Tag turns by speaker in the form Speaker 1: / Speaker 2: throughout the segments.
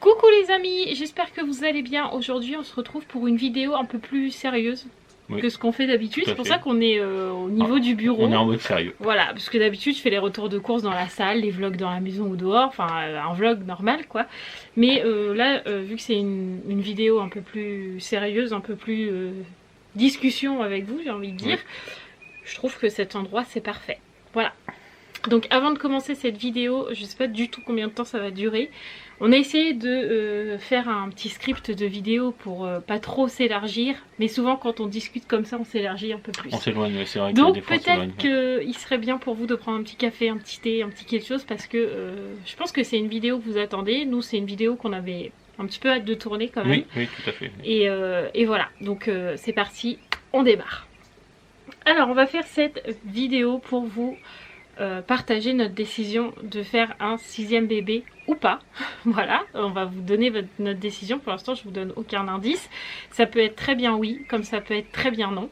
Speaker 1: Coucou les amis, j'espère que vous allez bien. Aujourd'hui on se retrouve pour une vidéo un peu plus sérieuse que ce qu'on fait d'habitude. C'est pour ça qu'on est au niveau du bureau.
Speaker 2: On est en mode sérieux.
Speaker 1: Voilà, parce que d'habitude je fais les retours de course dans la salle, les vlogs dans la maison ou dehors, enfin un vlog normal quoi. Mais là, vu que c'est une vidéo un peu plus sérieuse, un peu plus discussion avec vous, j'ai envie de dire, je trouve que cet endroit c'est parfait. Voilà. Donc avant de commencer cette vidéo, je sais pas du tout combien de temps ça va durer. On a essayé de faire un petit script de vidéo pour pas trop s'élargir, mais souvent quand on discute comme ça, on s'élargit un peu plus.
Speaker 2: On s'éloigne, c'est vrai que
Speaker 1: donc
Speaker 2: des fois,
Speaker 1: peut-être qu'il serait bien pour vous de prendre un petit café, un petit thé, un petit quelque chose, parce que je pense que c'est une vidéo que vous attendez. Nous, c'est une vidéo qu'on avait un petit peu hâte de tourner quand même.
Speaker 2: Oui, tout à fait.
Speaker 1: Et voilà, donc c'est parti, on démarre. Alors, on va faire cette vidéo pour vous partager notre décision de faire un 6e bébé ou pas. Voilà, on va vous donner notre décision. Pour l'instant je vous donne aucun indice. Ça peut être très bien oui, comme ça peut être très bien non.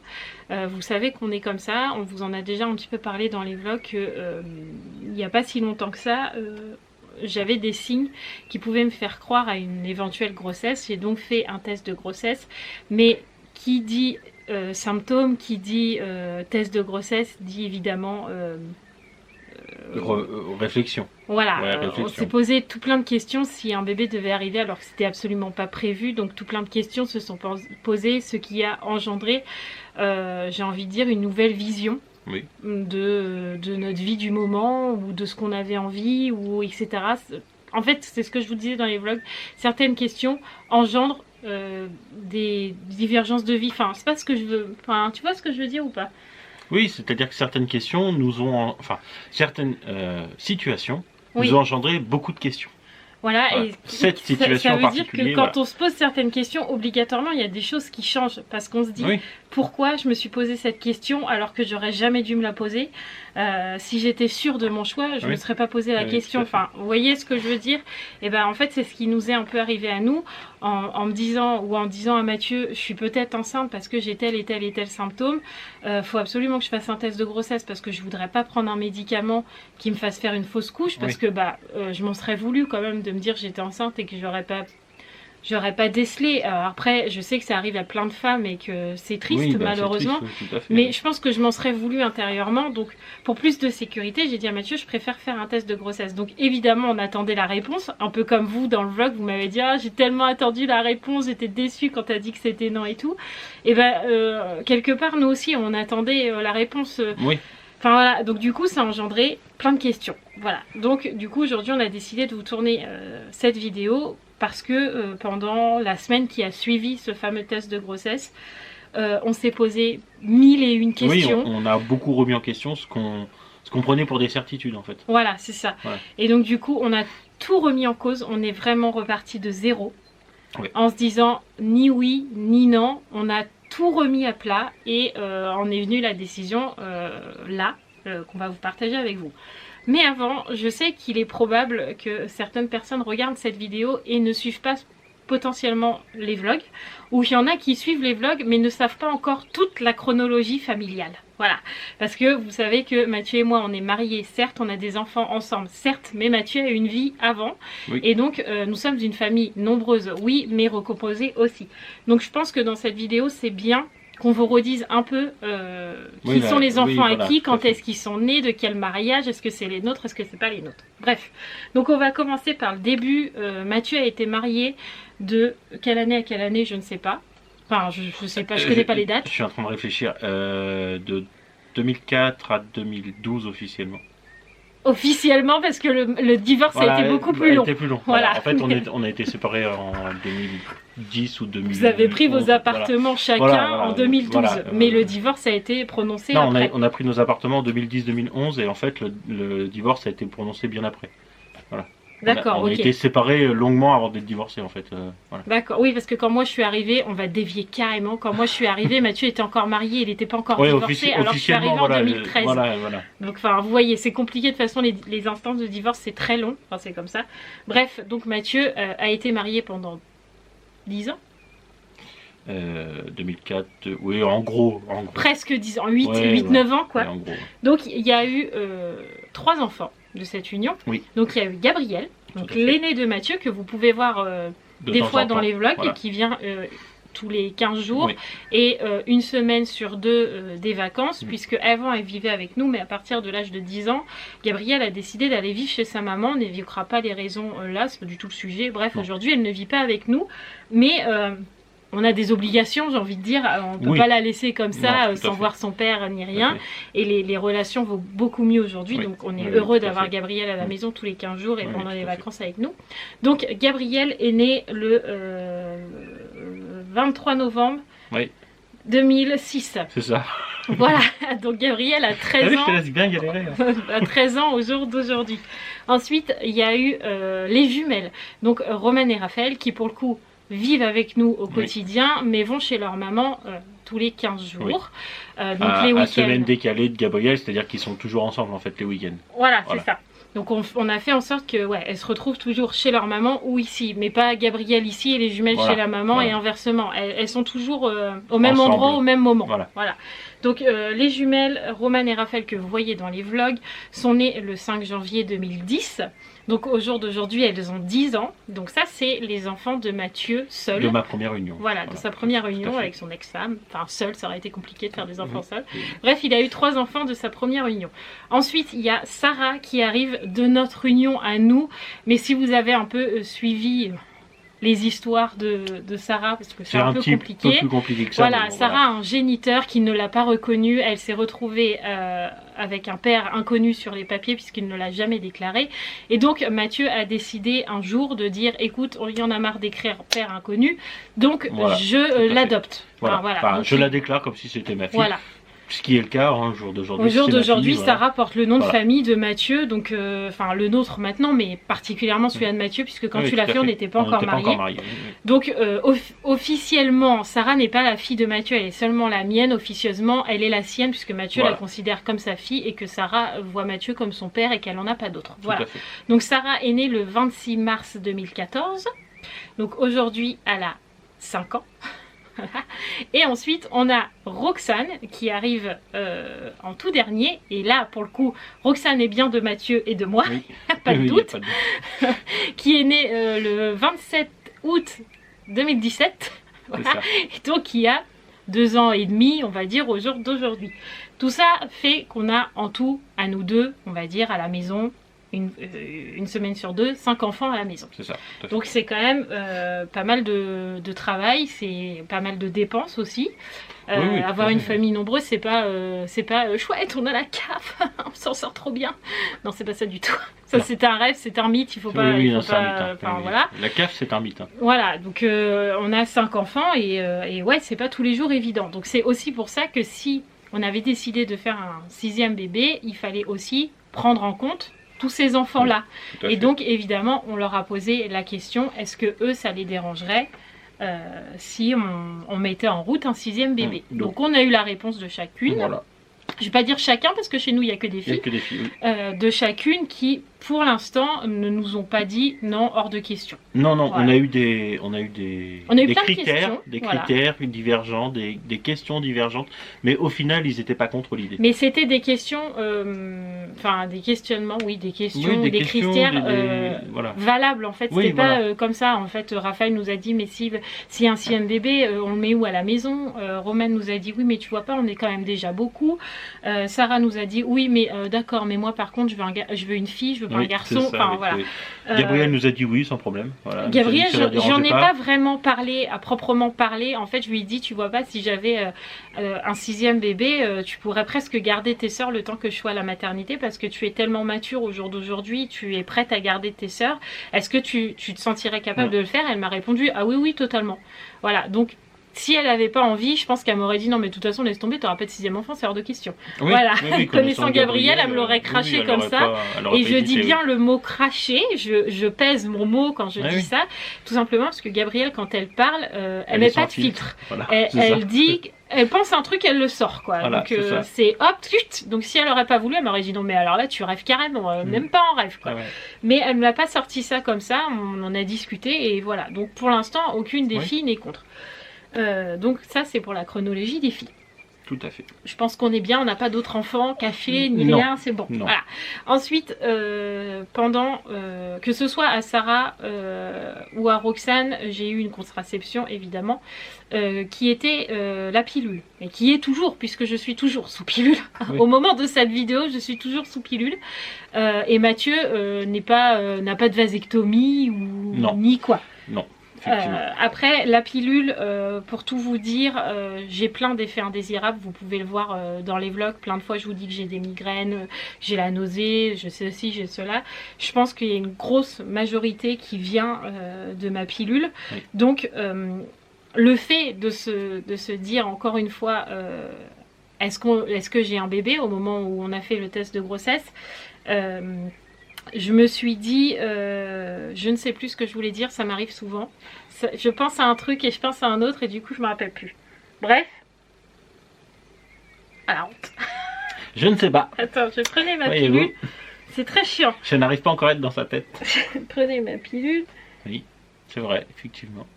Speaker 1: Vous savez qu'on est comme ça, on vous en a déjà un petit peu parlé dans les vlogs il n'y a pas si longtemps que ça. J'avais des signes qui pouvaient me faire croire à une éventuelle grossesse. J'ai donc fait un test de grossesse, mais qui dit symptômes, qui dit test de grossesse, dit évidemment
Speaker 2: réflexion.
Speaker 1: Voilà,
Speaker 2: réflexion.
Speaker 1: on s'est posé tout plein de questions si un bébé devait arriver alors que c'était absolument pas prévu. Donc tout plein de questions se sont posées, ce qui a engendré, j'ai envie de dire, une nouvelle vision de notre vie du moment ou de ce qu'on avait envie, ou etc. En fait, c'est ce que je vous disais dans les vlogs, certaines questions engendrent des divergences de vie. Enfin, c'est pas ce que je veux. Enfin, tu vois ce que je veux dire ou pas?
Speaker 2: Oui, c'est-à-dire que certaines questions nous ont... Enfin, certaines situations nous ont engendré beaucoup de questions.
Speaker 1: Voilà, et
Speaker 2: cette situation
Speaker 1: ça veut dire que quand on se pose certaines questions, obligatoirement il y a des choses qui changent, parce qu'on se dit pourquoi je me suis posé cette question alors que j'aurais jamais dû me la poser. Si j'étais sûre de mon choix, je ne me serais pas posé la question. Enfin, vous voyez ce que je veux dire? Et ben en fait c'est ce qui nous est un peu arrivé à nous en me disant, ou en disant à Mathieu, je suis peut-être enceinte parce que j'ai tel et tel et tel symptôme. Faut absolument que je fasse un test de grossesse parce que je voudrais pas prendre un médicament qui me fasse faire une fausse couche, parce que je m'en serais voulu quand même de me dire j'étais enceinte et que j'aurais pas décelé. Alors après, je sais que ça arrive à plein de femmes et que c'est triste malheureusement,
Speaker 2: triste,
Speaker 1: mais je pense que je m'en serais voulu intérieurement. Donc pour plus de sécurité, j'ai dit à Mathieu, je préfère faire un test de grossesse. Donc évidemment, on attendait la réponse, un peu comme vous dans le vlog, vous m'avez dit ah, j'ai tellement attendu la réponse, j'étais déçue quand t'as dit que c'était non et tout. Et quelque part, nous aussi, on attendait la réponse. Enfin voilà, donc du coup ça a engendré plein de questions. Voilà, donc du coup aujourd'hui on a décidé de vous tourner cette vidéo parce que pendant la semaine qui a suivi ce fameux test de grossesse, on s'est posé 1001 questions.
Speaker 2: Oui, on a beaucoup remis en question ce qu'on prenait pour des certitudes en fait.
Speaker 1: Voilà, c'est ça. Voilà. Et donc du coup on a tout remis en cause, on est vraiment reparti de zéro. En se disant ni oui ni non, on a tout remis à plat et en est venue la décision qu'on va vous partager avec vous. Mais avant, je sais qu'il est probable que certaines personnes regardent cette vidéo et ne suivent pas potentiellement les vlogs, ou il y en a qui suivent les vlogs mais ne savent pas encore toute la chronologie familiale. Voilà, parce que vous savez que Mathieu et moi on est mariés, certes on a des enfants ensemble, certes, mais Mathieu a une vie avant, et donc nous sommes d'une famille nombreuse, oui, mais recomposée aussi. Donc je pense que dans cette vidéo c'est bien qu'on vous redise un peu qui sont les enfants à qui, quand est-ce qu'ils sont nés, de quel mariage, est-ce que c'est les nôtres, est-ce que c'est pas les nôtres. Bref, donc on va commencer par le début. Mathieu a été marié de quelle année à quelle année, je ne sais pas. Enfin, je sais pas, je connais pas les dates.
Speaker 2: Je suis en train de réfléchir. De 2004 à 2012 officiellement.
Speaker 1: Officiellement, parce que le divorce a été beaucoup plus long.
Speaker 2: Voilà. En fait, on a été séparés en 2010 ou 2011.
Speaker 1: Vous avez pris vos appartements chacun en 2012, mais le divorce a été prononcé après.
Speaker 2: On a pris nos appartements en 2010-2011 et en fait, le divorce a été prononcé bien après. Voilà.
Speaker 1: D'accord,
Speaker 2: on a été séparés longuement avant d'être divorcés en fait. Voilà. D'accord,
Speaker 1: oui, parce que quand moi je suis arrivée, on va dévier carrément. Quand moi je suis arrivée, Mathieu était encore marié, il n'était pas encore divorcé, alors que je suis arrivée en 2013.
Speaker 2: Voilà.
Speaker 1: Donc, enfin, vous voyez, c'est compliqué de toute façon, les instances de divorce c'est très long, enfin, c'est comme ça. Bref, donc Mathieu a été marié pendant 10 ans.
Speaker 2: 2004, oui, en gros.
Speaker 1: Presque 10 ans, 8-9 ans quoi. Donc il y a eu 3 enfants de cette union. Donc il y a eu Gabriel, Donc l'aîné de Mathieu, que vous pouvez voir des fois dans les vlogs, et qui vient tous les 15 jours, et une semaine sur 2 des vacances, puisque avant elle vivait avec nous, mais à partir de l'âge de 10 ans, Gabrielle a décidé d'aller vivre chez sa maman. On n'évoquera pas les raisons là, c'est pas du tout le sujet. Bref, aujourd'hui elle ne vit pas avec nous, mais on a des obligations, j'ai envie de dire, on ne peut pas la laisser comme ça, sans voir son père ni rien, et les relations vont beaucoup mieux aujourd'hui, donc on est heureux d'avoir Gabrielle à la maison tous les 15 jours et pendant les vacances avec nous. Donc Gabrielle est née le 23 novembre 2006.
Speaker 2: C'est ça.
Speaker 1: Voilà, donc Gabrielle a 13 ans.
Speaker 2: Je te laisse bien galérer.
Speaker 1: À 13 ans au jour d'aujourd'hui. Ensuite, il y a eu les jumelles, donc Romaine et Raphaël, qui pour le coup vivent avec nous au quotidien, mais vont chez leur maman tous les 15 jours. Donc les week-ends. À
Speaker 2: semaine décalée de Gabrielle, c'est-à-dire qu'ils sont toujours ensemble en fait les week-ends.
Speaker 1: Voilà. C'est ça. Donc on a fait en sorte que elles se retrouvent toujours chez leur maman ou ici, mais pas Gabrielle ici et les jumelles chez la maman et inversement. Elles sont toujours au même endroit, au même moment. Voilà. Donc les jumelles, Romaine et Raphaël, que vous voyez dans les vlogs, sont nées le 5 janvier 2010. Donc au jour d'aujourd'hui, elles ont 10 ans. Donc ça, c'est les enfants de Mathieu seul.
Speaker 2: De ma première union.
Speaker 1: Voilà, de sa première union avec son ex-femme. Enfin, seul, ça aurait été compliqué de faire des enfants seuls. Bref, il a eu 3 enfants de sa première union. Ensuite, il y a Sarah qui arrive de notre union à nous. Mais si vous avez un peu suivi les histoires de Sarah, parce que c'est un peu compliqué.
Speaker 2: Peu plus compliqué que ça.
Speaker 1: Voilà, Sarah a un géniteur qui ne l'a pas reconnue. Elle s'est retrouvée avec un père inconnu sur les papiers puisqu'il ne l'a jamais déclaré. Et donc Mathieu a décidé un jour de dire écoute, il y en a marre d'écrire père inconnu, donc je l'adopte.
Speaker 2: Enfin, je la déclare comme si c'était ma fille.
Speaker 1: Voilà.
Speaker 2: Ce qui est le cas au jour d'aujourd'hui.
Speaker 1: Au jour d'aujourd'hui, Sarah porte le nom de famille de Mathieu, donc enfin le nôtre maintenant, mais particulièrement celui-là de Mathieu, puisque quand tu l'as fait, on n'était pas encore mariés. Donc officiellement, Sarah n'est pas la fille de Mathieu, elle est seulement la mienne. Officieusement, elle est la sienne, puisque Mathieu la considère comme sa fille et que Sarah voit Mathieu comme son père et qu'elle n'en a pas d'autre. Voilà. Donc Sarah est née le 26 mars 2014. Donc aujourd'hui, elle a 5 ans. Et ensuite on a Roxane qui arrive en tout dernier, et là pour le coup Roxane est bien de Mathieu et de moi, pas de doute, qui est née le 27 août 2017, et donc qui a 2 ans et demi on va dire au jour d'aujourd'hui. Tout ça fait qu'on a en tout à nous deux, on va dire à la maison, une semaine sur 2, 5 enfants à la maison. C'est ça. Donc c'est quand même pas mal de travail, c'est pas mal de dépenses aussi. Avoir une famille nombreuse, c'est pas chouette, on a la cave, on s'en sort trop bien. Non, c'est pas ça du tout. Ça c'est un rêve, c'est un mythe, il faut pas. Voilà.
Speaker 2: La cave c'est un mythe.
Speaker 1: Voilà, donc on a 5 enfants et ouais, c'est pas tous les jours évident. Donc c'est aussi pour ça que si on avait décidé de faire un 6e bébé, il fallait aussi prendre en compte tous ces enfants-là. Et donc, évidemment, on leur a posé la question, est-ce que eux, ça les dérangerait si on mettait en route un 6e bébé. Donc, on a eu la réponse de chacune. Voilà. Je ne vais pas dire chacun, parce que chez nous, il n'y a que des filles. Il y a que des filles, de chacune qui, pour l'instant, ne nous ont pas dit non, hors de question.
Speaker 2: Non, voilà. on a eu des critères, divergents, des questions divergentes, mais au final, ils n'étaient pas contre l'idée.
Speaker 1: Mais c'était des questions, des questionnements, des questions, des critères valables, en fait. C'était pas comme ça, en fait. Raphaël nous a dit, mais si un 6e bébé, on le met où à la maison? Romaine nous a dit, oui, mais tu vois pas, on est quand même déjà beaucoup. Sarah nous a dit, oui, mais d'accord, mais moi, par contre, je veux une fille, je veux pas un garçon. Voilà.
Speaker 2: Gabrielle nous a dit oui, sans problème. Voilà,
Speaker 1: Gabrielle, j'en ai pas vraiment parlé, à proprement parler. En fait, je lui ai dit, tu vois pas, si j'avais un 6e bébé, tu pourrais presque garder tes sœurs le temps que je sois à la maternité, parce que tu es tellement mature au jour d'aujourd'hui, tu es prête à garder tes sœurs. Est-ce que tu te sentirais capable de le faire? Elle m'a répondu, ah oui, totalement. Voilà, donc si elle n'avait pas envie, je pense qu'elle m'aurait dit non mais de toute façon laisse tomber, t'auras pas de 6e enfant, c'est hors de question. Voilà, connaissant Gabrielle, elle me l'aurait craché comme ça. Et je dis bien le mot cracher, je pèse mon mot quand je dis ça, tout simplement parce que Gabrielle, quand elle parle, elle met pas de filtre. Voilà, elle dit, elle pense un truc, elle le sort quoi. Voilà, donc c'est hop, donc si elle aurait pas voulu, elle m'aurait dit non mais alors là tu rêves carrément, même pas en rêve quoi. Mais elle ne m'a pas sorti ça comme ça, on en a discuté et voilà. Donc pour l'instant, aucune des filles n'est contre. Donc ça c'est pour la chronologie des filles.
Speaker 2: Tout à fait.
Speaker 1: Je pense qu'on est bien, on n'a pas d'autres enfants cachés, ni rien, c'est bon. Voilà. Ensuite, pendant, que ce soit à Sarah ou à Roxane, j'ai eu une contraception, évidemment, qui était la pilule. Et qui est toujours, puisque je suis toujours sous pilule. Oui. Au moment de cette vidéo, je suis toujours sous pilule. Et Mathieu n'a pas de vasectomie ou ni quoi.
Speaker 2: Non.
Speaker 1: Après, la pilule, pour tout vous dire, j'ai plein d'effets indésirables. Vous pouvez le voir dans les vlogs. Plein de fois, je vous dis que j'ai des migraines, j'ai la nausée, je sais ceci, j'ai cela. Je pense qu'il y a une grosse majorité qui vient de ma pilule. Oui. Donc, le fait de se dire, encore une fois, est-ce que j'ai un bébé au moment où on a fait le test de grossesse, je me suis dit, je ne sais plus ce que je voulais dire, ça m'arrive souvent. Je pense à un truc et je pense à un autre et du coup je me rappelle plus. Bref. À la honte.
Speaker 2: Je ne sais pas.
Speaker 1: Attends, je prenais ma pilule. C'est très chiant.
Speaker 2: Je n'arrive pas encore à être dans sa tête.
Speaker 1: Je prenais ma pilule.
Speaker 2: Oui, c'est vrai, effectivement.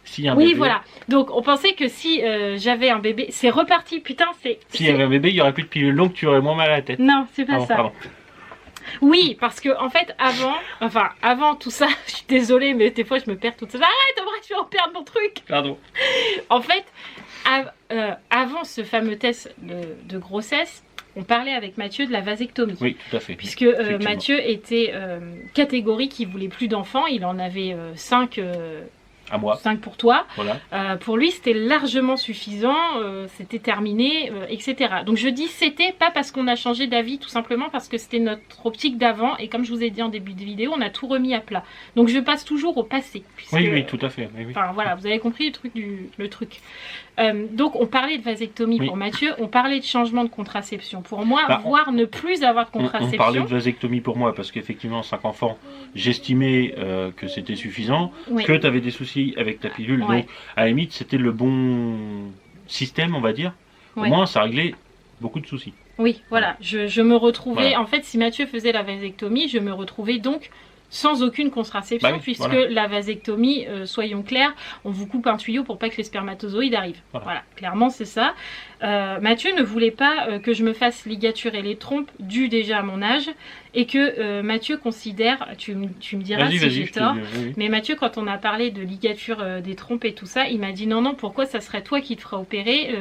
Speaker 2: Si un
Speaker 1: oui,
Speaker 2: bébé...
Speaker 1: voilà. Donc on pensait que si j'avais un bébé, c'est reparti, putain, c'est...
Speaker 2: S'il y avait un bébé, il n'y aurait plus de pilule, donc tu aurais moins mal à la tête.
Speaker 1: Non, c'est pas ça.
Speaker 2: Pardon.
Speaker 1: Oui, parce que en fait, avant tout ça, je suis désolée, mais des fois je me perds toute seule. Arrête, Omar, je vais en perdre mon truc.
Speaker 2: Pardon.
Speaker 1: En fait, avant ce fameux test de grossesse, on parlait avec Mathieu de la vasectomie.
Speaker 2: Oui, tout à fait.
Speaker 1: Puisque Mathieu était catégorique, il voulait plus d'enfants, il en avait 5.
Speaker 2: À moi.
Speaker 1: 5 pour toi.
Speaker 2: Voilà.
Speaker 1: Pour lui, c'était largement suffisant, c'était terminé, etc. Donc je dis c'était pas parce qu'on a changé d'avis, tout simplement parce que c'était notre optique d'avant. Et comme je vous ai dit en début de vidéo, on a tout remis à plat. Donc je passe toujours au passé. Puisque,
Speaker 2: oui, tout à fait. Oui.
Speaker 1: Enfin voilà, vous avez compris le truc. Donc on parlait de vasectomie pour Mathieu, on parlait de changement de contraception pour moi, voire ne plus avoir de contraception.
Speaker 2: On parlait de vasectomie pour moi parce qu'effectivement 5 enfants, j'estimais que c'était suffisant, que tu avais des soucis avec ta pilule, donc à la limite c'était le bon système, on va dire. Au moins ça réglait beaucoup de soucis.
Speaker 1: Oui, voilà, je me retrouvais, en fait si Mathieu faisait la vasectomie, je me retrouvais donc sans aucune contraception, puisque la vasectomie, soyons clairs, on vous coupe un tuyau pour pas que les spermatozoïdes arrivent. Voilà, clairement c'est ça. Mathieu ne voulait pas que je me fasse ligaturer les trompes, dû déjà à mon âge, et que Mathieu considère, tu me diras si j'ai tort, mais Mathieu, quand on a parlé de ligature des trompes et tout ça, il m'a dit non, pourquoi ça serait toi qui te feras opérer,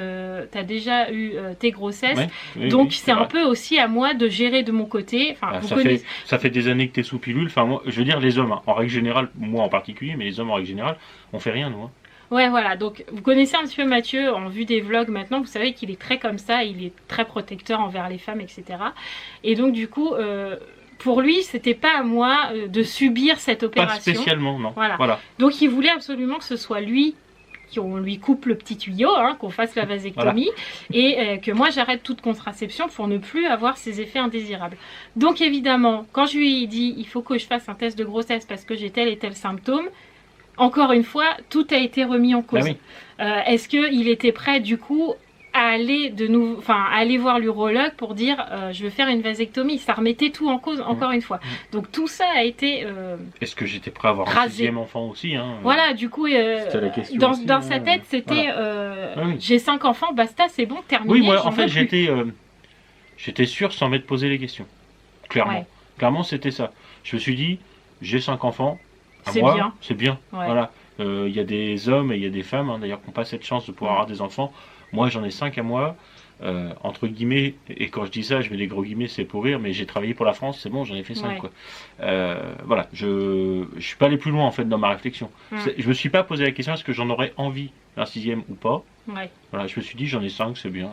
Speaker 1: t'as déjà eu tes grossesses, donc c'est un peu aussi à moi de gérer de mon côté.
Speaker 2: Ça fait des années que t'es sous pilule, enfin moi, je veux dire les hommes, en règle générale, moi en particulier, mais les hommes en règle générale, on fait rien nous.
Speaker 1: Ouais, voilà, donc vous connaissez un petit peu Mathieu, en vue des vlogs maintenant, vous savez qu'il est très comme ça, il est très protecteur envers les femmes, etc. Et donc du coup, pour lui, c'était pas à moi de subir cette opération.
Speaker 2: Pas spécialement, non.
Speaker 1: Voilà. Donc il voulait absolument que ce soit lui, qu'on lui coupe le petit tuyau, qu'on fasse la vasectomie, et que moi j'arrête toute contraception pour ne plus avoir ces effets indésirables. Donc évidemment, quand je lui ai dit, il faut que je fasse un test de grossesse parce que j'ai tel et tel symptôme, encore une fois, tout a été remis en cause. Est-ce qu'il était prêt du coup à aller voir l'urologue pour dire je veux faire une vasectomie? Ça remettait tout en cause encore une fois. Donc tout ça a été
Speaker 2: est-ce que j'étais prêt à avoir un 6e enfant aussi
Speaker 1: Voilà, du coup dans sa tête c'était j'ai 5 enfants, basta, c'est bon, terminé.
Speaker 2: Oui, moi en fait j'étais sûr sans m'être posé les questions. Clairement c'était ça. Je me suis dit j'ai 5 enfants. C'est bien. Voilà. Il y a des hommes et il y a des femmes d'ailleurs qui n'ont pas cette chance de pouvoir avoir des enfants. Moi j'en ai 5 à moi, entre guillemets, et quand je dis ça je mets des gros guillemets, c'est pour rire, mais j'ai travaillé pour la France, c'est bon, j'en ai fait 5 quoi. Voilà, je suis pas allé plus loin en fait dans ma réflexion. Je me suis pas posé la question est-ce que j'en aurais envie d'un 6e ou pas. Voilà, je me suis dit j'en ai 5, c'est bien.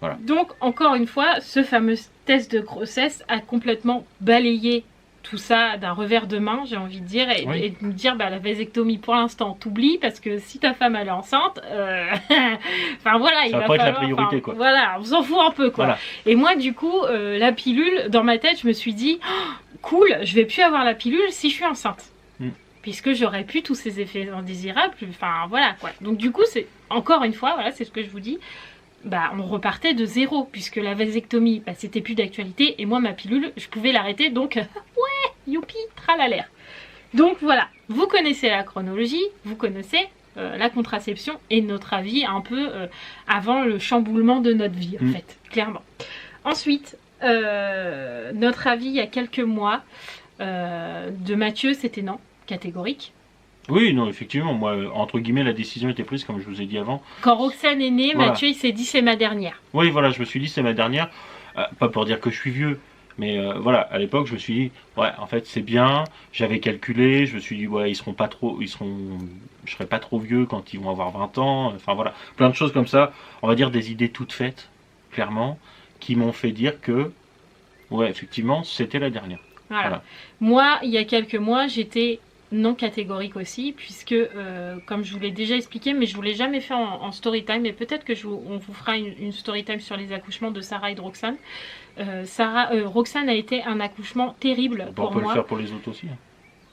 Speaker 2: Voilà.
Speaker 1: Donc encore une fois, ce fameux test de grossesse a complètement balayé tout ça d'un revers de main, j'ai envie de dire, et de me dire la vasectomie pour l'instant t'oublies parce que si ta femme elle est enceinte, enfin voilà,
Speaker 2: ça va pas être la priorité quoi.
Speaker 1: Voilà, on s'en fout un peu quoi. Et moi du coup, la pilule, dans ma tête, je me suis dit cool, je vais plus avoir la pilule si je suis enceinte. Puisque j'aurais pu tous ces effets indésirables, enfin voilà quoi. Donc du coup, c'est encore une fois, voilà, c'est ce que je vous dis. On repartait de zéro, puisque la vasectomie, c'était plus d'actualité, et moi, ma pilule, je pouvais l'arrêter, donc, youpi, tralalaire. Donc voilà, vous connaissez la chronologie, vous connaissez la contraception et notre avis un peu avant le chamboulement de notre vie, en fait, clairement. Ensuite, notre avis il y a quelques mois de Mathieu, c'était non, catégorique.
Speaker 2: Oui, non, effectivement, moi, entre guillemets, la décision était prise, comme je vous ai dit avant.
Speaker 1: Quand Roxane est née, voilà. Mathieu, il s'est dit, c'est ma dernière.
Speaker 2: Oui, voilà, je me suis dit, c'est ma dernière. Pas pour dire que je suis vieux, mais voilà, à l'époque, je me suis dit, ouais, en fait, c'est bien. J'avais calculé, je me suis dit, ouais, je serai pas trop vieux quand ils vont avoir 20 ans. Enfin, voilà, plein de choses comme ça. On va dire des idées toutes faites, clairement, qui m'ont fait dire que, ouais, effectivement, c'était la dernière.
Speaker 1: Voilà. Moi, il y a quelques mois, j'étais non catégorique aussi, puisque comme je vous l'ai déjà expliqué, mais je ne vous l'ai jamais fait en story time, et peut-être que on vous fera une story time sur les accouchements de Sarah et de Roxane. Roxane a été un accouchement terrible pour moi.
Speaker 2: On peut le faire pour les autres aussi.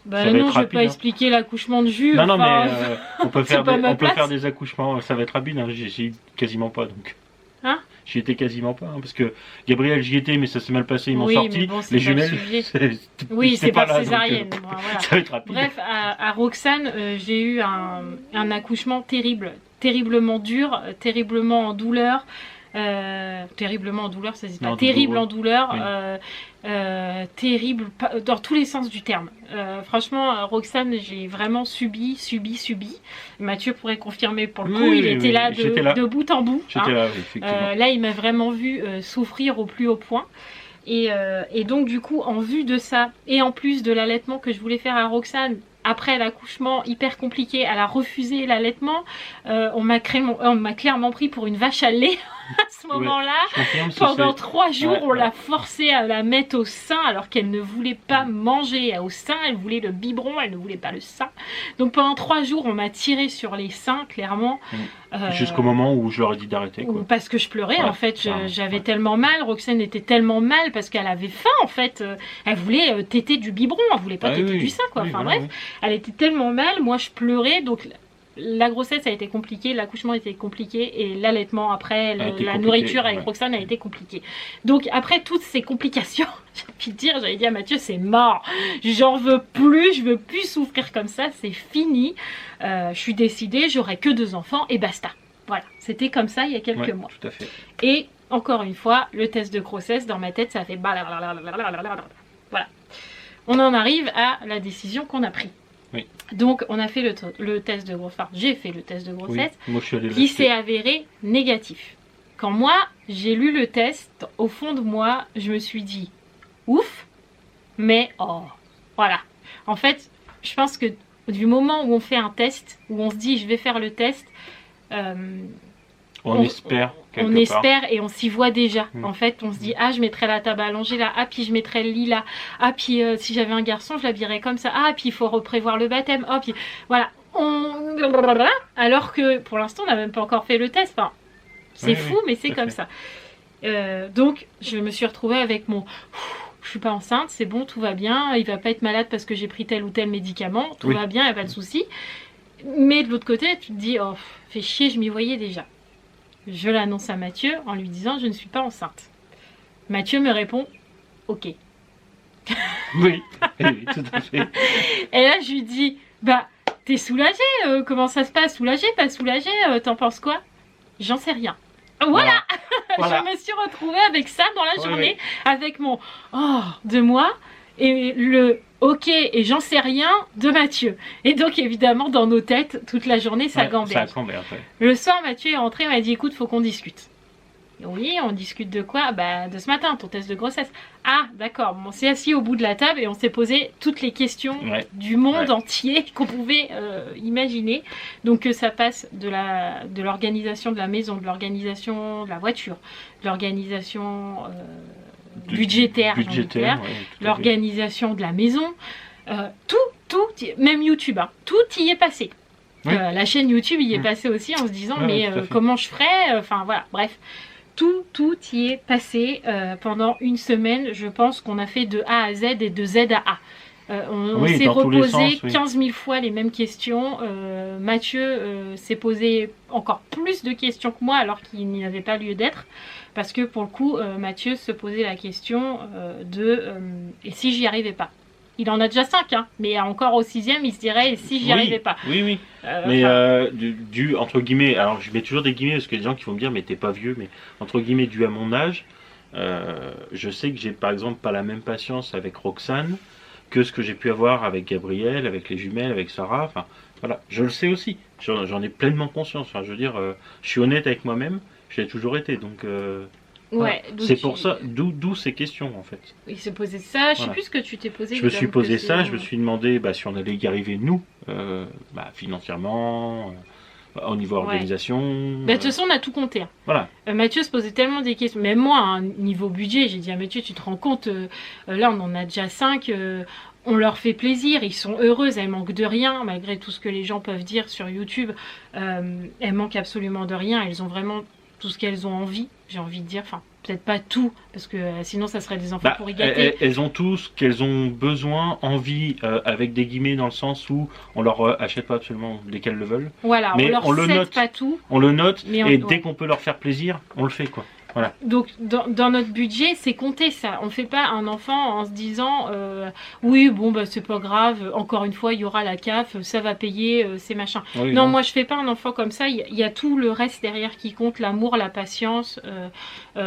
Speaker 1: Bah non, je ne vais pas expliquer l'accouchement de Jules.
Speaker 2: Non, mais on peut faire des accouchements, ça va être rapide, hein, j'y ai quasiment pas donc.
Speaker 1: Hein?
Speaker 2: J'y étais quasiment pas, hein, parce que Gabriel, j'y étais, mais ça s'est mal passé, ils m'ont sorti.
Speaker 1: Bon,
Speaker 2: les jumelles,
Speaker 1: c'est pas césarienne.
Speaker 2: Donc,
Speaker 1: voilà.
Speaker 2: Ça va être rapide.
Speaker 1: Bref, à Roxane, j'ai eu un accouchement terrible, terriblement dur, terriblement en douleur. Terriblement en douleur, ça se dit pas. Terrible en douleur, oui. Terrible dans tous les sens du terme. Franchement, Roxane, j'ai vraiment subi. Mathieu pourrait confirmer pour le coup, il était là de bout en bout.
Speaker 2: J'étais là, oui, effectivement.
Speaker 1: Là, il m'a vraiment vu souffrir au plus haut point. Et donc, du coup, en vue de ça, et en plus de l'allaitement que je voulais faire à Roxane, après l'accouchement hyper compliqué, elle a refusé l'allaitement. On m'a clairement pris pour une vache à lait à ce moment-là. Pendant 3 jours, on l'a forcée à la mettre au sein alors qu'elle ne voulait pas manger au sein. Elle voulait le biberon, elle ne voulait pas le sein. Donc pendant 3 jours, on m'a tiré sur les seins, clairement.
Speaker 2: Jusqu'au moment où je leur ai dit d'arrêter.
Speaker 1: Parce que je pleurais, en fait. J'avais tellement mal. Roxane était tellement mal parce qu'elle avait faim, en fait. Elle voulait téter du biberon, elle voulait pas téter du sein, quoi. Enfin bref, elle était tellement mal. Moi, je pleurais. Donc la grossesse a été compliquée, l'accouchement a été compliqué et l'allaitement après, la nourriture avec Roxane a été compliquée. Donc après toutes ces complications, j'avais dit à Mathieu, c'est mort. J'en veux plus, je veux plus souffrir comme ça, c'est fini. Je suis décidée, j'aurai que 2 enfants et basta. Voilà, c'était comme ça il y a quelques mois.
Speaker 2: Tout à fait.
Speaker 1: Et encore une fois, le test de grossesse, dans ma tête, ça fait voilà. On en arrive à la décision qu'on a prise.
Speaker 2: Oui.
Speaker 1: Donc on a fait le test de grossesse, j'ai fait le test de grossesse,
Speaker 2: moi, je suis allée
Speaker 1: qui s'est avéré négatif. Quand moi j'ai lu le test, au fond de moi je me suis dit ouf, mais voilà. En fait, je pense que du moment où on fait un test, où on se dit je vais faire le test,
Speaker 2: on espère
Speaker 1: et on s'y voit déjà. En fait, on se dit, je mettrai la table à langer là, puis je mettrai le lit là, puis si j'avais un garçon, je l'habillerais comme ça, puis il faut reprévoir le baptême, puis voilà. Alors que pour l'instant, on n'a même pas encore fait le test. Enfin, c'est fou, mais c'est comme ça. Donc, je me suis retrouvée avec mon... Je suis pas enceinte, c'est bon, tout va bien, il va pas être malade parce que j'ai pris tel ou tel médicament, tout va bien, il n'y a pas de souci. Mais de l'autre côté, tu te dis, fais chier, je m'y voyais déjà. Je l'annonce à Mathieu en lui disant je ne suis pas enceinte. Mathieu me répond ok.
Speaker 2: Oui, tout à fait.
Speaker 1: Et là je lui dis t'es soulagée, comment ça se passe? Soulagée, pas soulagée, t'en penses quoi? J'en sais rien. Voilà. Je me suis retrouvée avec ça dans la journée, avec mon de moi et le ok et j'en sais rien de Mathieu. Et donc évidemment dans nos têtes toute la journée ça gamberge. Le soir Mathieu est rentré, il m'a dit écoute faut qu'on discute. Oui, on discute de quoi? De ce matin, ton test de grossesse. Ah d'accord, on s'est assis au bout de la table et on s'est posé toutes les questions du monde entier qu'on pouvait imaginer. Donc que ça passe de l'organisation de la maison, de l'organisation de la voiture, de l'organisation budgétaire, l'organisation de la maison, tout, même YouTube, tout y est passé. La chaîne YouTube y est passée aussi en se disant comment je ferais, enfin voilà, bref. Tout y est passé pendant une semaine. Je pense qu'on a fait de A à Z et de Z à A. On s'est reposé 15 000 fois les mêmes questions. Mathieu s'est posé encore plus de questions que moi alors qu'il n'y avait pas lieu d'être. Parce que pour le coup, Mathieu se posait la question et si j'y arrivais pas? Il en a déjà 5, hein, mais encore au 6e, il se dirait si j'y arrivais pas.
Speaker 2: Oui. Mais entre guillemets, alors je mets toujours des guillemets parce qu'il y a des gens qui vont me dire mais t'es pas vieux, mais entre guillemets dû à mon âge, je sais que j'ai par exemple pas la même patience avec Roxane que ce que j'ai pu avoir avec Gabriel, avec les jumelles, avec Sarah. Enfin voilà, je le sais aussi, j'en ai pleinement conscience. Enfin, je veux dire, je suis honnête avec moi-même, je l'ai toujours été, donc.
Speaker 1: Ouais,
Speaker 2: c'est pour ça, d'où ces questions en fait.
Speaker 1: Il se posait ça, je sais plus ce que tu t'es posé.
Speaker 2: Je me suis posé ça, je me suis demandé si on allait y arriver nous, financièrement, au niveau organisation.
Speaker 1: De toute façon, on a tout compté. Hein.
Speaker 2: Voilà.
Speaker 1: Mathieu se posait tellement des questions, même moi, hein, niveau budget, j'ai dit à Mathieu, tu te rends compte, là on en a déjà 5, on leur fait plaisir, ils sont heureuses, elles manquent de rien, malgré tout ce que les gens peuvent dire sur YouTube, elles manquent absolument de rien, elles ont vraiment tout ce qu'elles ont envie, j'ai envie de dire, enfin peut-être pas tout, parce que sinon ça serait des enfants pour y gâter.
Speaker 2: Elles ont tout ce qu'elles ont besoin, envie, avec des guillemets dans le sens où on leur achète pas absolument dès qu'elles le veulent.
Speaker 1: Voilà, mais on leur cède pas tout.
Speaker 2: On le note, et dès qu'on peut leur faire plaisir, on le fait quoi. Voilà.
Speaker 1: Donc dans notre budget, c'est compté ça. On fait pas un enfant en se disant oui bon bah c'est pas grave. Encore une fois il y aura la CAF, ça va payer, c'est machin. Oui, non, moi je fais pas un enfant comme ça. Il y a tout le reste derrière qui compte, l'amour, la patience,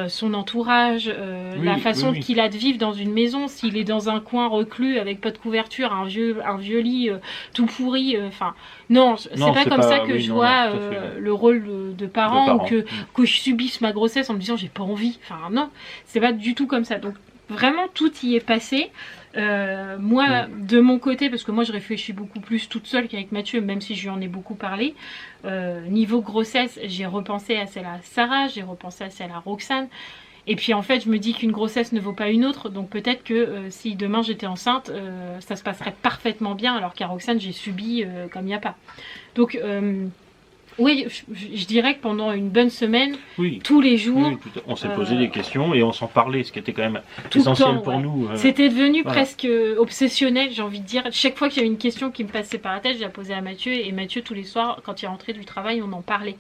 Speaker 1: son entourage, la façon qu'il a de vivre dans une maison. S'il est dans un coin reclus avec pas de couverture, un vieux lit tout pourri. Enfin non, c'est pas comme ça que je vois le rôle de parent ou que je subisse ma grossesse en me disant j'ai pas envie, enfin non, c'est pas du tout comme ça. Donc vraiment tout y est passé. Moi de mon côté, parce que moi je réfléchis beaucoup plus toute seule qu'avec Mathieu, même si je lui en ai beaucoup parlé, niveau grossesse j'ai repensé à celle à Sarah, j'ai repensé à celle à Roxane, et puis en fait je me dis qu'une grossesse ne vaut pas une autre, donc peut-être que si demain j'étais enceinte, ça se passerait parfaitement bien, alors qu'à Roxane j'ai subi comme il n'y a pas. Donc oui, je dirais que pendant une bonne semaine, tous les jours,
Speaker 2: on s'est posé des questions et on s'en parlait, ce qui était quand même essentiel pour nous.
Speaker 1: C'était devenu presque obsessionnel, j'ai envie de dire. Chaque fois qu'il y avait une question qui me passait par la tête, je la posais à Mathieu, et Mathieu tous les soirs, quand il rentrait du travail, on en parlait.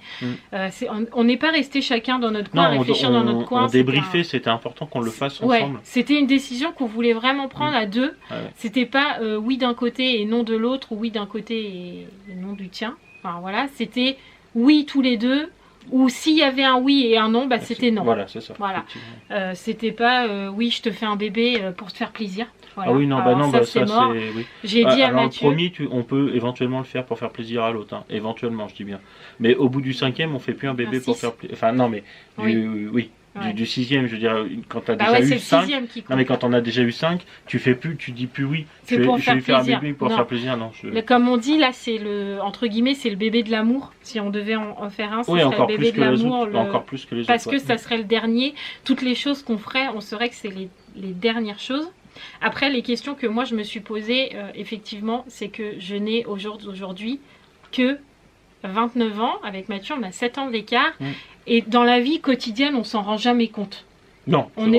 Speaker 1: On n'est pas resté chacun dans notre coin à réfléchir dans notre coin.
Speaker 2: On débriefait, c'était important qu'on le fasse ensemble.
Speaker 1: C'était une décision qu'on voulait vraiment prendre à deux. C'était pas oui d'un côté et non de l'autre, ou oui d'un côté et non du tien. Enfin voilà, c'était oui tous les deux, ou s'il y avait un oui et un non, bah c'était non.
Speaker 2: Voilà, c'est ça.
Speaker 1: Voilà. C'était pas oui, je te fais un bébé pour te faire plaisir. Voilà.
Speaker 2: Ah oui, non,
Speaker 1: alors,
Speaker 2: ça
Speaker 1: c'est mort.
Speaker 2: Oui.
Speaker 1: J'ai dit à Mathieu.
Speaker 2: Le premier, on peut éventuellement le faire pour faire plaisir à l'autre, hein. Éventuellement, je dis bien. Mais au bout du 5e, on fait plus un bébé pour faire plaisir. Enfin, non, mais du 6e, je veux dire, quand tu as déjà eu 5, non mais quand on a déjà eu 5, tu dis plus oui.
Speaker 1: Je vais
Speaker 2: faire un bébé pour faire plaisir, non.
Speaker 1: Comme on dit là, c'est le entre guillemets, c'est le bébé de l'amour. Si on devait en faire un, ce serait le bébé de l'amour.
Speaker 2: Encore plus que les autres.
Speaker 1: Parce que ça serait le dernier. Toutes les choses qu'on ferait, on saurait que c'est les dernières choses. Après, les questions que moi je me suis posées, effectivement, c'est que je n'ai aujourd'hui que 29 ans. Avec Mathieu, on a 7 ans d'écart. Et dans la vie quotidienne, on s'en rend jamais compte.
Speaker 2: Non.
Speaker 1: On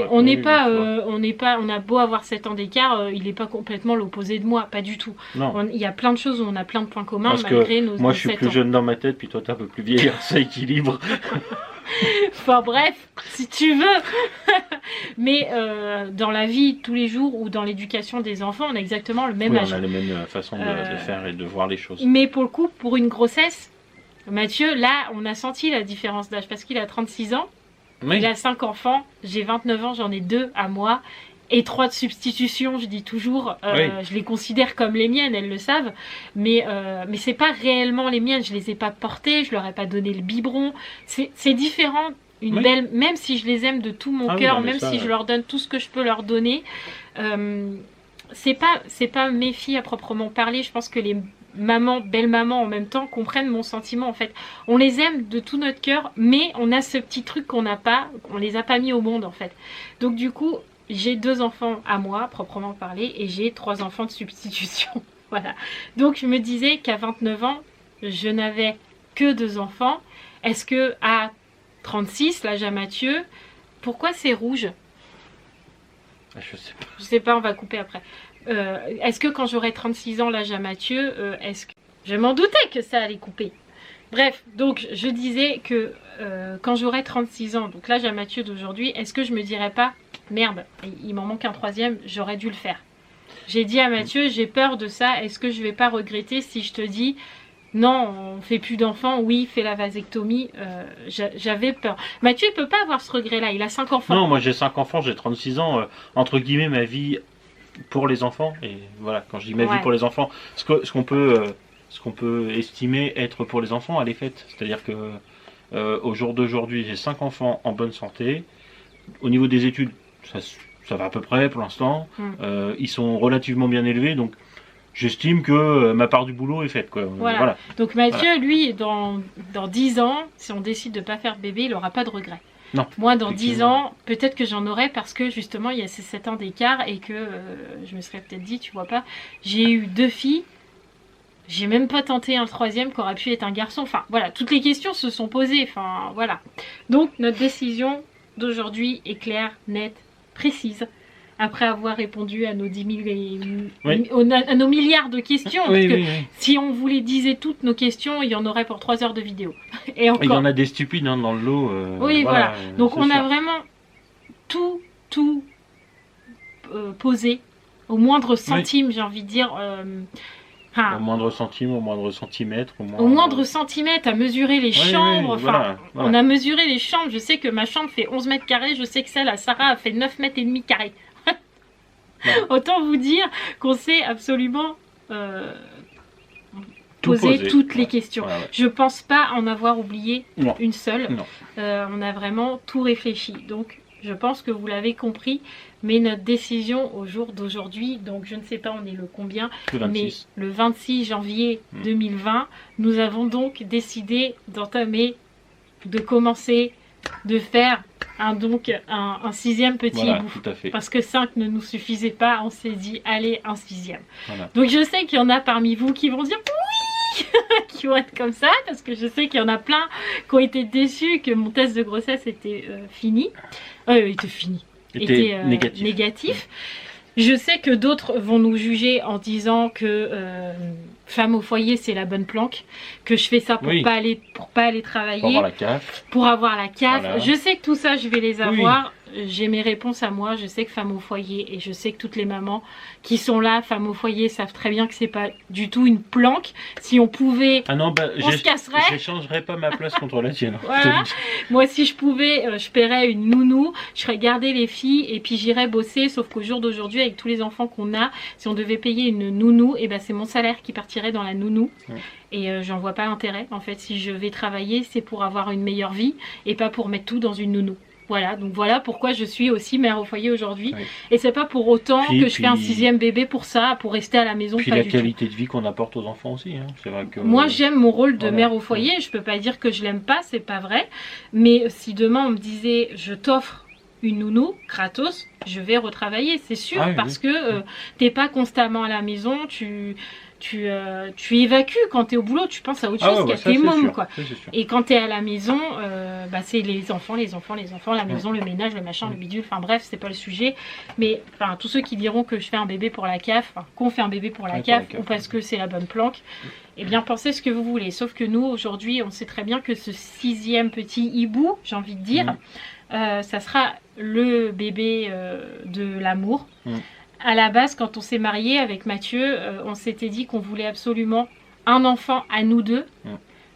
Speaker 1: a beau avoir 7 ans d'écart, il n'est pas complètement l'opposé de moi, pas du tout. Il y a plein de choses où on a plein de points communs.
Speaker 2: Parce malgré nos 7 ans. Moi je suis plus jeune dans ma tête, puis toi t'es un peu plus vieille, ça équilibre.
Speaker 1: Enfin bref, si tu veux. Mais dans la vie tous les jours ou dans l'éducation des enfants, on a exactement le même âge.
Speaker 2: On a la même façon de faire et de voir les choses.
Speaker 1: Mais pour le coup, pour une grossesse, Mathieu, là, on a senti la différence d'âge parce qu'il a 36 ans, il a 5 enfants, j'ai 29 ans, j'en ai 2 à moi. Et 3 de substitution, je dis toujours, je les considère comme les miennes, elles le savent, mais c'est pas réellement les miennes, je les ai pas portées, je leur ai pas donné le biberon, c'est différent. Belle, même si je les aime de tout mon cœur, même si je leur donne tout ce que je peux leur donner, c'est pas mes filles à proprement parler. Je pense que les mamans, belles mamans en même temps comprennent mon sentiment en fait. On les aime de tout notre cœur, mais on a ce petit truc qu'on n'a pas, on les a pas mis au monde en fait. Donc du coup, j'ai 2 enfants à moi, proprement parler, et j'ai 3 enfants de substitution. Voilà. Donc je me disais qu'à 29 ans, je n'avais que 2 enfants. Est-ce que à 36, l'âge à Mathieu, pourquoi c'est rouge?
Speaker 2: Je sais pas.
Speaker 1: Je sais pas, on va couper après. Est-ce que quand j'aurai 36 ans, l'âge à Mathieu, je m'en doutais que ça allait couper. Bref, donc je disais que quand j'aurai 36 ans, donc l'âge à Mathieu d'aujourd'hui, est-ce que je me dirais pas, merde, il m'en manque un 3e, j'aurais dû le faire. J'ai dit à Mathieu, j'ai peur de ça, est-ce que je vais pas regretter si je te dis non, on fait plus d'enfants, oui, fais la vasectomie. J'avais peur. Mathieu, il peut pas avoir ce regret-là, il a 5 enfants.
Speaker 2: Non, moi j'ai 5 enfants, j'ai 36 ans, entre guillemets, ma vie pour les enfants, et voilà, quand je dis ma vie pour les enfants, ce qu'on peut estimer être pour les enfants, elle est faite. C'est-à-dire que au jour d'aujourd'hui, j'ai 5 enfants en bonne santé. Au niveau des études, ça va à peu près pour l'instant. Ils sont relativement bien élevés, donc j'estime que ma part du boulot est faite, quoi.
Speaker 1: Voilà. Donc Mathieu, lui, dans 10 ans, si on décide de ne pas faire de bébé, il n'aura pas de regrets.
Speaker 2: Non,
Speaker 1: moi, dans 10 ans, peut-être que j'en aurai parce que justement, il y a ces 7 ans d'écart et que je me serais peut-être dit, tu vois pas, j'ai eu 2 filles, j'ai même pas tenté un 3e qui aurait pu être un garçon. Enfin, voilà, toutes les questions se sont posées. Enfin, voilà. Donc, notre décision d'aujourd'hui est claire, nette, précise. Après avoir répondu à nos 10 000 à nos milliards de questions. Parce que si on vous les disait toutes nos questions, il y en aurait pour 3 heures de vidéo. Et encore.
Speaker 2: Il y en a des stupides dans le lot.
Speaker 1: Voilà. Donc on a vraiment tout posé. Au moindre centime, j'ai envie de dire.
Speaker 2: Au moindre centime, au moindre centimètre.
Speaker 1: Au moindre centimètre, à mesurer les chambres. On a mesuré les chambres. Je sais que ma chambre fait 11 mètres carrés. Je sais que celle à Sarah a fait 9 mètres et demi carrés. Autant vous dire qu'on sait absolument poser toutes les questions. Je pense pas en avoir oublié une seule. On a vraiment tout réfléchi. Donc je pense que vous l'avez compris. Mais notre décision au jour d'aujourd'hui, donc je ne sais pas on est le combien, mais le 26 janvier 2020, nous avons donc décidé de commencer, de faire un 6e petit hibou. Parce que 5 ne nous suffisait pas, on s'est dit allez, un 6e. Donc je sais qu'il y en a parmi vous qui vont dire oui qui vont être comme ça, parce que je sais qu'il y en a plein qui ont été déçus que mon test de grossesse était fini. Était négatif. Je sais que d'autres vont nous juger en disant que femme au foyer c'est la bonne planque, que je fais ça pour pas aller travailler, pour avoir la CAF. Voilà. Je sais que tout ça je vais les avoir. J'ai mes réponses à moi. Je sais que femme au foyer, et je sais que toutes les mamans qui sont là, femme au foyer, savent très bien que c'est pas du tout une planque. Si on pouvait, on se casserait.
Speaker 2: J'échangerais pas ma place contre la tienne.
Speaker 1: Voilà. Moi, si je pouvais, je paierais une nounou, je ferais garder les filles et puis j'irais bosser. Sauf qu'au jour d'aujourd'hui, avec tous les enfants qu'on a, si on devait payer une nounou, et ben c'est mon salaire qui partirait dans la nounou. Et j'en vois pas l'intérêt. En fait, si je vais travailler, c'est pour avoir une meilleure vie et pas pour mettre tout dans une nounou. Voilà, donc voilà pourquoi je suis aussi mère au foyer aujourd'hui. Et c'est pas pour autant que je fais un 6e bébé pour ça, pour rester à la maison.
Speaker 2: Puis la qualité de vie qu'on apporte aux enfants aussi. C'est vrai que,
Speaker 1: moi j'aime mon rôle de mère au foyer, je peux pas dire que je l'aime pas, c'est pas vrai. Mais si demain on me disait je t'offre une nounou gratos, je vais retravailler, c'est sûr, parce que t'es pas constamment à la maison, tu évacues quand tu es au boulot, tu penses à autre chose qu'à tes mômes, quoi. Et quand tu es à la maison, c'est les enfants, la maison, le ménage, le machin, le bidule, enfin bref, c'est pas le sujet. Mais tous ceux qui diront que je fais un bébé pour la CAF, qu'on fait un bébé pour la CAF, ou parce que c'est la bonne planque, eh bien pensez ce que vous voulez. Sauf que nous, aujourd'hui, on sait très bien que ce 6e petit hibou, j'ai envie de dire, ça sera le bébé de l'amour. À la base, quand on s'est marié avec Mathieu, on s'était dit qu'on voulait absolument un enfant à nous deux,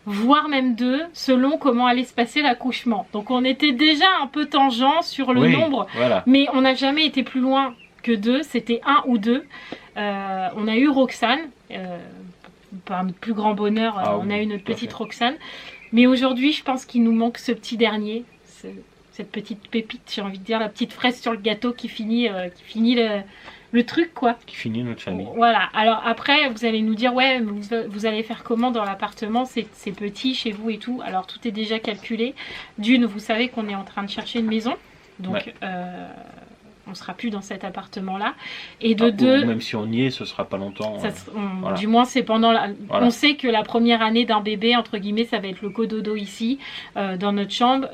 Speaker 1: voire même 2, selon comment allait se passer l'accouchement. Donc on était déjà un peu tangent sur le nombre, mais on n'a jamais été plus loin que 2, c'était 1 ou 2. On a eu Roxane, par notre plus grand bonheur, on a eu notre petite Roxane. Mais aujourd'hui, je pense qu'il nous manque ce petit dernier, cette petite pépite, j'ai envie de dire, la petite fraise sur le gâteau qui finit le truc, quoi. Qui
Speaker 2: finit notre famille.
Speaker 1: Voilà. Alors après, vous allez nous dire, ouais, vous allez faire comment dans l'appartement, c'est petit chez vous et tout. Alors tout est déjà calculé. D'une, vous savez qu'on est en train de chercher une maison. Donc on sera plus dans cet appartement là, et de deux,
Speaker 2: même si on y est, ce sera pas longtemps,
Speaker 1: du moins c'est pendant on sait que la première année d'un bébé, entre guillemets, ça va être le cododo ici, dans notre chambre,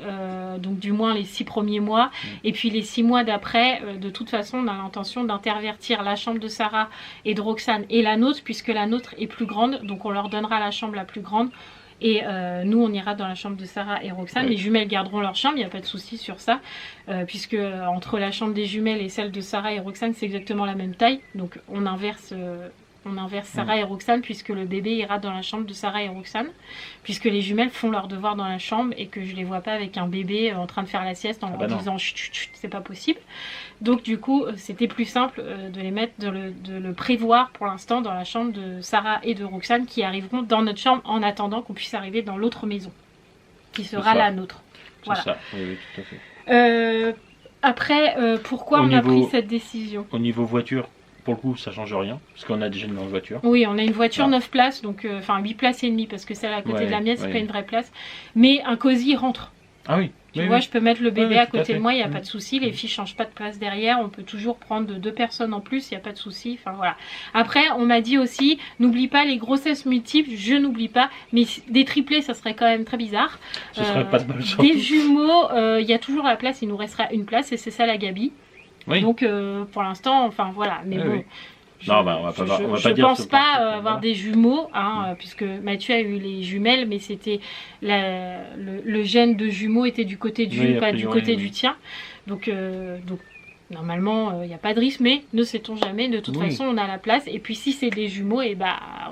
Speaker 1: donc du moins les 6 premiers mois, et puis les 6 mois d'après, de toute façon on a l'intention d'intervertir la chambre de Sarah et de Roxane et la nôtre, puisque la nôtre est plus grande, donc on leur donnera la chambre la plus grande. Et nous, on ira dans la chambre de Sarah et Roxane. Les jumelles garderont leur chambre, il n'y a pas de souci sur ça. Puisque entre la chambre des jumelles et celle de Sarah et Roxane, c'est exactement la même taille. Donc on inverse Sarah et Roxane, puisque le bébé ira dans la chambre de Sarah et Roxane. Puisque les jumelles font leur devoir dans la chambre et que je les vois pas avec un bébé en train de faire la sieste en leur disant chut, chut, chut, c'est pas possible. Donc du coup, c'était plus simple de les mettre, de le prévoir pour l'instant dans la chambre de Sarah et de Roxane, qui arriveront dans notre chambre en attendant qu'on puisse arriver dans l'autre maison, qui sera la nôtre. Voilà.
Speaker 2: C'est ça, oui, tout à fait.
Speaker 1: Après, pourquoi on a pris cette décision?
Speaker 2: Au niveau voiture, pour le coup, ça change rien, parce qu'on a déjà une grande voiture.
Speaker 1: Oui, on a une voiture 9 places, donc enfin 8 places et demie, parce que celle à côté de la mienne, c'est pas une vraie place. Mais un cosy rentre.
Speaker 2: Ah oui.
Speaker 1: Tu vois, je peux mettre le bébé à côté de moi, il n'y a pas de souci. Les filles ne changent pas de place derrière. On peut toujours prendre 2 personnes en plus, il n'y a pas de souci. Enfin voilà. Après, on m'a dit aussi, n'oublie pas les grossesses multiples. Je n'oublie pas. Mais des triplés, ça serait quand même très bizarre.
Speaker 2: Ce serait pas de mal.
Speaker 1: Des jumeaux, il y a toujours la place. Il nous restera une place et c'est ça la Gabi. Oui. Donc pour l'instant, enfin voilà. Mais bon. Je ne pense pas avoir des jumeaux, hein, puisque Mathieu a eu les jumelles, mais c'était le gène de jumeaux était du côté du, pas du côté du tien. Donc normalement, il n'y a pas de risque, mais ne sait-on jamais. De toute façon, on a la place. Et puis si c'est des jumeaux, et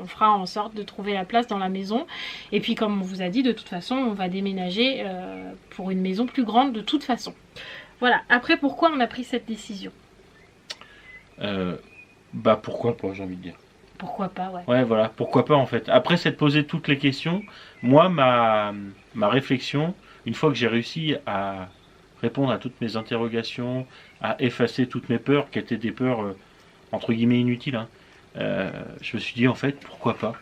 Speaker 1: on fera en sorte de trouver la place dans la maison. Et puis comme on vous a dit, de toute façon, on va déménager pour une maison plus grande de toute façon. Voilà. Après, pourquoi on a pris cette décision?
Speaker 2: Pourquoi pas, j'ai envie de dire.
Speaker 1: Pourquoi pas, ouais.
Speaker 2: Ouais, voilà, pourquoi pas en fait. Après s'être posé toutes les questions, moi, ma réflexion, une fois que j'ai réussi à répondre à toutes mes interrogations, à effacer toutes mes peurs, qui étaient des peurs, entre guillemets, inutiles, hein, je me suis dit, en fait, pourquoi pas.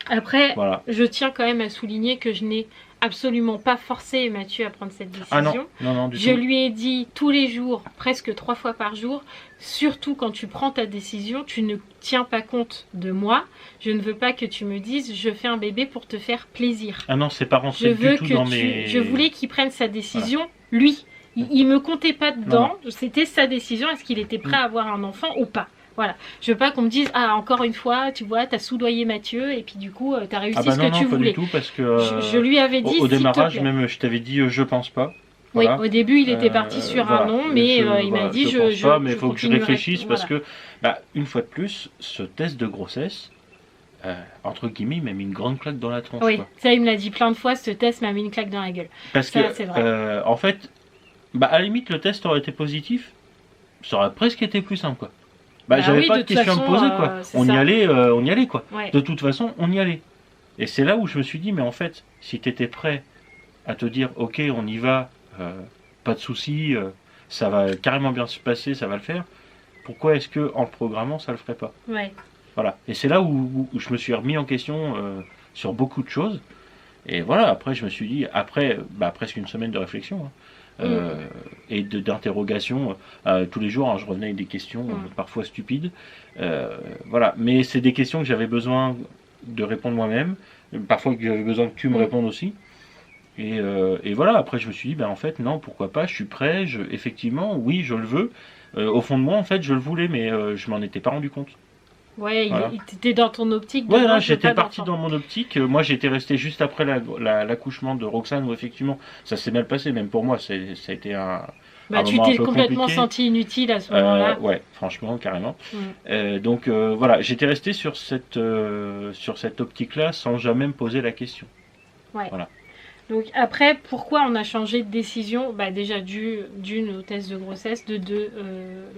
Speaker 1: Après, voilà. Je tiens quand même à souligner que je n'ai absolument pas forcé Mathieu à prendre cette décision.
Speaker 2: Ah non, du tout.
Speaker 1: Je lui ai dit tous les jours, presque 3 fois par jour, surtout quand tu prends ta décision, tu ne tiens pas compte de moi. Je ne veux pas que tu me dises, je fais un bébé pour te faire plaisir.
Speaker 2: Ah non, c'est pas rentré du tout dans mes...
Speaker 1: Je voulais qu'il prenne sa décision, lui. Il me comptait pas dedans, c'était sa décision, est-ce qu'il était prêt à avoir un enfant ou pas. Voilà, je veux pas qu'on me dise encore une fois, tu vois, t'as soudoyé Mathieu et puis du coup t'as réussi ce que tu voulais.
Speaker 2: Pas du tout parce que
Speaker 1: je lui avais dit
Speaker 2: au démarrage même je t'avais dit je pense pas.
Speaker 1: Voilà. Oui, au début il était parti sur un non, mais il m'a dit
Speaker 2: je pense pas, mais il faut que je réfléchisse parce que une fois de plus, ce test de grossesse, entre guillemets, il m'a mis une grande claque dans la tronche.
Speaker 1: Oui, ça il me l'a dit plein de fois, ce test m'a mis une claque dans la gueule.
Speaker 2: Parce que c'est vrai. En fait, à la limite le test aurait été positif, ça aurait presque été plus simple quoi. J'avais pas de questions à me poser quoi. On y allait quoi. Ouais. De toute façon, on y allait. Et c'est là où je me suis dit, mais en fait, si tu étais prêt à te dire, ok, on y va, pas de souci, ça va carrément bien se passer, ça va le faire. Pourquoi est-ce que en le programmant, ça le ferait pas?
Speaker 1: Ouais.
Speaker 2: Voilà. Et c'est là où je me suis remis en question sur beaucoup de choses. Et voilà. Après, je me suis dit, après presque une semaine de réflexion. Hein, et d'interrogation tous les jours, hein, je revenais avec des questions parfois stupides, voilà, mais c'est des questions que j'avais besoin de répondre moi-même, parfois que j'avais besoin que tu me répondes aussi, et voilà, après je me suis dit en fait non, pourquoi pas, je suis prêt, effectivement oui je le veux, au fond de moi en fait je le voulais, mais je m'en étais pas rendu compte.
Speaker 1: Ouais, voilà. T'étais dans ton optique.
Speaker 2: Ouais, là, j'étais parti dans mon optique. Moi, j'étais resté juste après l'accouchement de Roxane, où effectivement, ça s'est mal passé. Même pour moi, ça a été un
Speaker 1: tu t'es complètement senti inutile à ce moment-là.
Speaker 2: Ouais, franchement, carrément. Donc, voilà, j'étais resté sur cette optique-là, sans jamais me poser la question.
Speaker 1: Ouais. Voilà. Donc après, pourquoi on a changé de décision? Déjà d'une au test de grossesse, de deux,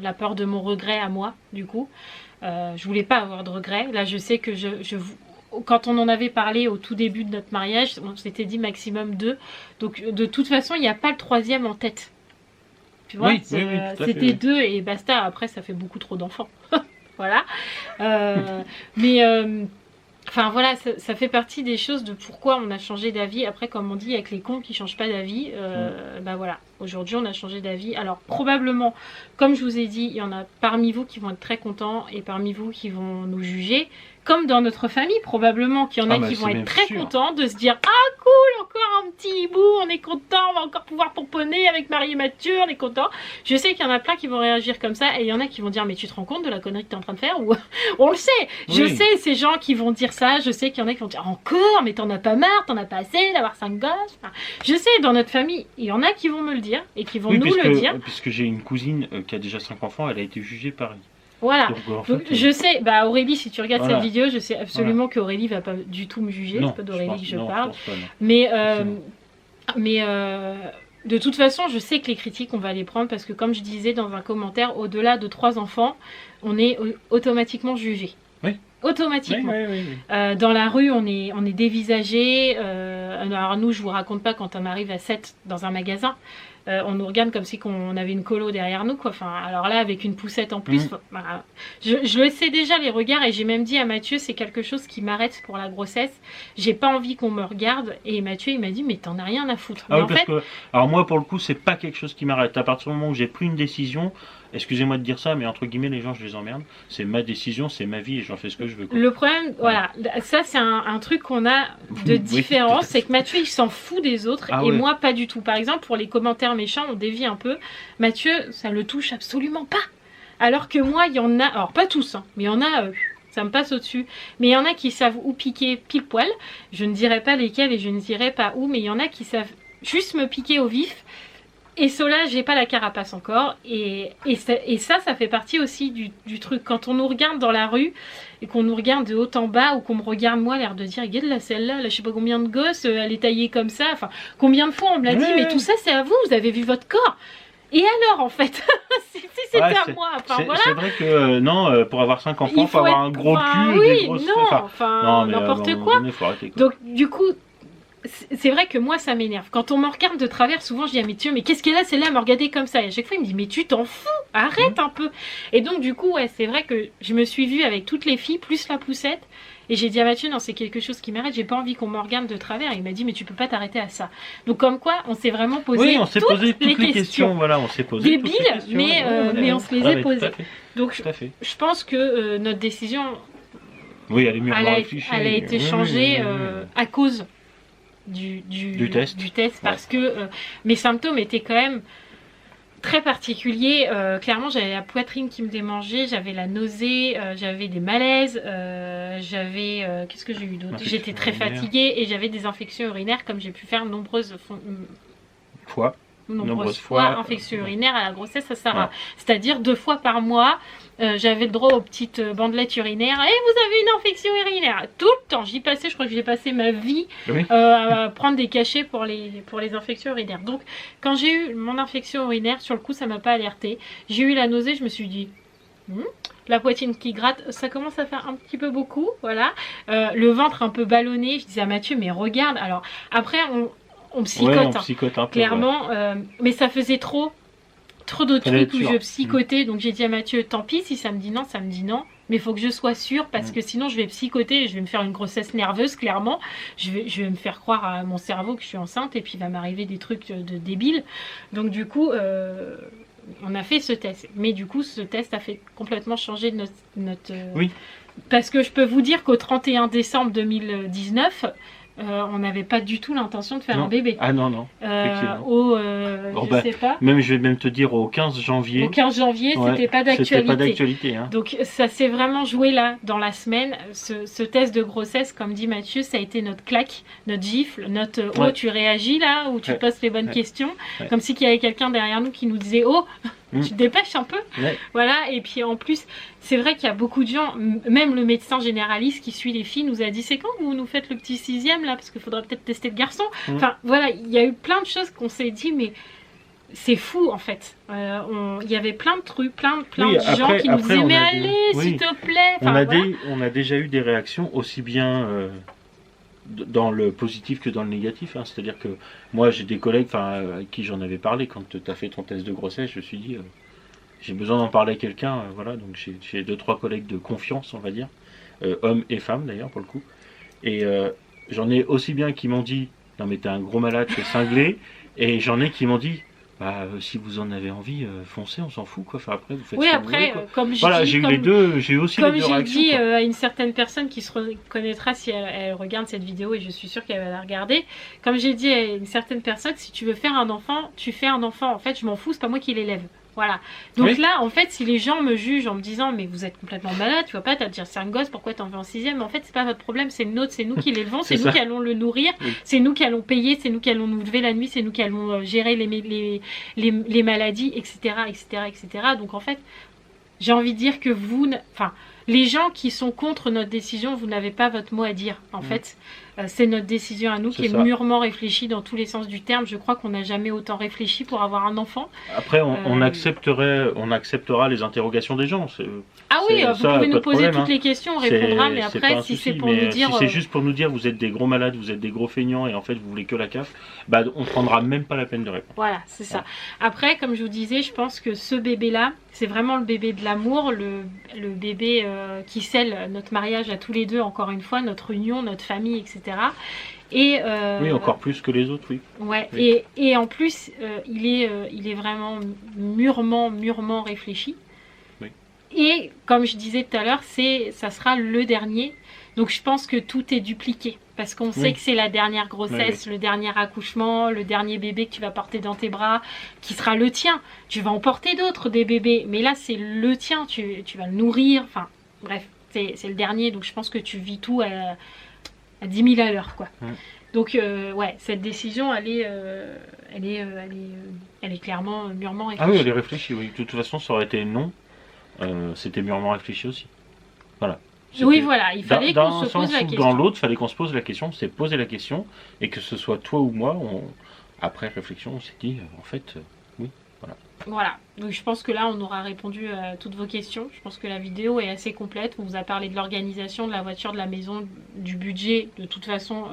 Speaker 1: la peur de mon regret à moi, du coup. Je voulais pas avoir de regrets. Là, je sais que quand on en avait parlé au tout début de notre mariage, on s'était dit maximum 2. Donc, de toute façon, il n'y a pas le 3e en tête. Tu vois, c'était 2 et basta. Après, ça fait beaucoup trop d'enfants. Voilà. Enfin voilà, ça fait partie des choses de pourquoi on a changé d'avis. Après, comme on dit, avec les cons qui changent pas d'avis, voilà. Aujourd'hui, on a changé d'avis. Alors, probablement, comme je vous ai dit, il y en a parmi vous qui vont être très contents et parmi vous qui vont nous juger. Comme dans notre famille, probablement qu'il y en a qui vont être très contents de se dire « Ah, cool, encore un petit hibou, on est content, on va encore pouvoir pomponner avec Marie et Mathieu, on est content. » Je sais qu'il y en a plein qui vont réagir comme ça et il y en a qui vont dire « Mais tu te rends compte de la connerie que tu es en train de faire ?» ou on le sait, je sais ces gens qui vont dire ça, je sais qu'il y en a qui vont dire « Encore, mais t'en as pas marre, t'en as pas assez d'avoir 5 gosses. » Je sais, dans notre famille, il y en a qui vont me le dire et qui vont nous le dire.
Speaker 2: Puisque j'ai une cousine qui a déjà 5 enfants, elle a été jugée par
Speaker 1: voilà, donc, je sais, Aurélie, si tu regardes cette vidéo, je sais absolument qu'Aurélie va pas du tout me juger, c'est pas d'Aurélie que je parle. Mais de toute façon, je sais que les critiques, on va les prendre parce que comme je disais dans un commentaire, au-delà de 3 enfants, on est automatiquement jugé.
Speaker 2: Oui.
Speaker 1: Automatiquement. Oui. Dans la rue, on est dévisagé. Alors nous, je vous raconte pas quand on arrive à 7 dans un magasin. On nous regarde comme si on avait une colo derrière nous, quoi. Enfin, alors là, avec une poussette en plus, voilà. Je le sais déjà, les regards, et j'ai même dit à Mathieu, c'est quelque chose qui m'arrête pour la grossesse. J'ai pas envie qu'on me regarde. Et Mathieu, il m'a dit, mais t'en as rien à foutre.
Speaker 2: Ah oui, alors moi, pour le coup, c'est pas quelque chose qui m'arrête. À partir du moment où j'ai pris une décision, excusez-moi de dire ça, mais entre guillemets, les gens, je les emmerde. C'est ma décision, c'est ma vie, et j'en fais ce que je veux, quoi.
Speaker 1: Le problème, voilà, ça, c'est un truc qu'on a de différence, c'est que Mathieu, il s'en fout des autres, et moi, pas du tout. Par exemple, pour les commentaires méchants, on dévie un peu. Mathieu, ça le touche absolument pas. Alors que moi, il y en a, alors pas tous, hein, mais il y en a, ça me passe au-dessus. Mais il y en a qui savent où piquer pile poil. Je ne dirai pas lesquels et je ne dirai pas où, mais il y en a qui savent juste me piquer au vif. Et cela, j'ai pas la carapace encore. Et ça fait partie aussi du truc. Quand on nous regarde dans la rue et qu'on nous regarde de haut en bas ou qu'on me regarde moi, l'air de dire, regarde là, celle-là, je sais pas combien de gosses, elle est taillée comme ça. Enfin, combien de fois on me l'a dit, mais tout ça c'est à vous, vous avez vu votre corps. Et alors, en fait, si c'était à moi, enfin voilà.
Speaker 2: C'est vrai que non, pour avoir 5 enfants, il faut avoir un gros cul, des grosses...
Speaker 1: non, n'importe quoi. Donc, du coup, c'est vrai que moi, ça m'énerve. Quand on me regarde de travers, souvent, je dis à Mathieu, mais qu'est-ce qu'elle a, celle-là, à me regarder comme ça? Et à chaque fois, il me dit, mais tu t'en fous, arrête un peu. Et donc, du coup, ouais, c'est vrai que je me suis vue avec toutes les filles, plus la poussette. Et j'ai dit à Mathieu, non, c'est quelque chose qui m'arrête, j'ai pas envie qu'on me regarde de travers. Et il m'a dit, mais tu peux pas t'arrêter à ça. Donc, comme quoi, on s'est vraiment posé, toutes les questions.
Speaker 2: Voilà, on s'est posé
Speaker 1: débiles, mais on se les a posées. Donc, je pense que notre décision,
Speaker 2: elle est mûrement réfléchie.
Speaker 1: Elle a été changée à cause du test parce que mes symptômes étaient quand même très particuliers. Clairement, j'avais la poitrine qui me démangeait, j'avais la nausée, j'avais des malaises, j'avais qu'est-ce que j'ai eu d'autre? J'étais très fatiguée et j'avais des infections urinaires comme j'ai pu faire nombreuses fois infection urinaire à la grossesse à Sarah, c'est-à-dire 2 fois par mois. J'avais le droit aux petites bandelettes urinaires. Et vous avez une infection urinaire. Tout le temps. J'y passais, je crois que j'ai passé ma vie à prendre des cachets pour les infections urinaires. Donc, quand j'ai eu mon infection urinaire, sur le coup, ça m'a pas alerté. J'ai eu la nausée, je me suis dit, la poitrine qui gratte, ça commence à faire un petit peu beaucoup. Voilà. Le ventre un peu ballonné. Je disais à Mathieu, mais regarde. Alors, après, on psychote,
Speaker 2: un peu,
Speaker 1: clairement. Mais ça faisait trop de trucs où je psychotais, donc j'ai dit à Mathieu, tant pis, si ça me dit non, ça me dit non, mais il faut que je sois sûre, parce que sinon je vais psychoter, je vais me faire une grossesse nerveuse, clairement, je vais me faire croire à mon cerveau que je suis enceinte, et puis il va m'arriver des trucs de débile. Donc du coup, on a fait ce test, mais du coup ce test a fait complètement changer notre parce que je peux vous dire qu'au 31 décembre 2019, on n'avait pas du tout l'intention de faire un bébé.
Speaker 2: Ah non.
Speaker 1: Je sais pas.
Speaker 2: Même, je vais même te dire au 15 janvier.
Speaker 1: Au 15 janvier, c'était pas d'actualité.
Speaker 2: C'était pas d'actualité. Hein.
Speaker 1: Donc ça s'est vraiment joué là, dans la semaine. Ce test de grossesse, comme dit Mathieu, ça a été notre claque, notre gifle, notre tu réagis là, où tu poses les bonnes questions. Comme si il y avait quelqu'un derrière nous qui nous disait tu te dépêches un peu. Voilà, et puis en plus, c'est vrai qu'il y a beaucoup de gens, même le médecin généraliste qui suit les filles nous a dit, c'est quand vous nous faites le petit 6e là, parce qu'il faudra peut-être tester le garçon. Enfin voilà, il y a eu plein de choses qu'on s'est dit, mais c'est fou en fait. Il y avait plein de trucs, plein de gens qui nous disaient, mais allez, s'il te plaît. Enfin,
Speaker 2: on a déjà eu des réactions aussi bien dans le positif que dans le négatif, hein. C'est-à-dire que moi j'ai des collègues à qui j'en avais parlé quand tu as fait ton test de grossesse. Je me suis dit j'ai besoin d'en parler à quelqu'un, voilà, donc j'ai 2-3 collègues de confiance, on va dire, hommes et femmes d'ailleurs pour le coup, et j'en ai aussi bien qui m'ont dit non mais t'es un gros malade, t'es cinglé, et j'en ai qui m'ont dit si vous en avez envie, foncez, on s'en fout quoi. Enfin, après, vous faites
Speaker 1: oui,
Speaker 2: ce que
Speaker 1: après,
Speaker 2: vous voulez, quoi.
Speaker 1: comme je
Speaker 2: Voilà,
Speaker 1: dis,
Speaker 2: j'ai eu les deux, j'ai eu aussi les deux réactions.
Speaker 1: Comme j'ai dit à une certaine personne qui se reconnaîtra si elle regarde cette vidéo, et je suis sûre qu'elle va la regarder. Comme j'ai dit à une certaine personne, si tu veux faire un enfant, tu fais un enfant. En fait, je m'en fous, c'est pas moi qui l'élève. Voilà. Donc là, en fait, si les gens me jugent en me disant mais vous êtes complètement malade, tu vois pas, t'as dire c'est un gosse, pourquoi t'en fais en 6e? En fait, c'est pas votre problème, c'est le nôtre, c'est nous qui l'élevons, c'est nous qui allons le nourrir, c'est nous qui allons payer, c'est nous qui allons nous lever la nuit, c'est nous qui allons gérer les maladies, etc., etc., etc. Donc en fait, j'ai envie de dire que les gens qui sont contre notre décision, vous n'avez pas votre mot à dire. En fait, c'est notre décision à nous qui est mûrement réfléchie dans tous les sens du terme. Je crois qu'on n'a jamais autant réfléchi pour avoir un enfant.
Speaker 2: Après, on acceptera les interrogations des gens.
Speaker 1: Ah oui, vous pouvez nous poser toutes les questions, on répondra, mais après, si c'est pour nous dire...
Speaker 2: Si c'est juste pour nous dire, vous êtes des gros malades, vous êtes des gros feignants, et en fait, vous voulez que la CAF, on ne prendra même pas la peine de répondre.
Speaker 1: Voilà, c'est ça. Après, comme je vous disais, je pense que ce bébé-là, c'est vraiment le bébé de l'amour, le bébé qui scelle notre mariage à tous les deux, encore une fois, notre union, notre famille, etc. Et,
Speaker 2: oui, encore plus que les autres, oui.
Speaker 1: Ouais, oui. Et en plus, il est vraiment mûrement réfléchi.
Speaker 2: Oui.
Speaker 1: Et comme je disais tout à l'heure, ça sera le dernier. Donc je pense que tout est dupliqué. Parce qu'on sait que c'est la dernière grossesse, le dernier accouchement, le dernier bébé que tu vas porter dans tes bras, qui sera le tien. Tu vas en porter d'autres, des bébés. Mais là, c'est le tien. Tu vas le nourrir. Enfin, bref, c'est le dernier. Donc je pense que tu vis tout à 10 000 à l'heure, quoi. Donc, cette décision, elle est clairement mûrement réfléchie.
Speaker 2: Ah oui, elle est réfléchie, oui. De toute façon, ça aurait été non. C'était mûrement réfléchi aussi. Voilà.
Speaker 1: Oui, voilà, il fallait qu'on se pose la question.
Speaker 2: Dans l'autre, il fallait qu'on se pose la question, c'est poser la question, et que ce soit toi ou moi, après réflexion, on s'est dit, en fait, oui, voilà.
Speaker 1: Voilà, donc je pense que là, on aura répondu à toutes vos questions. Je pense que la vidéo est assez complète. On vous a parlé de l'organisation, de la voiture, de la maison, du budget. De toute façon,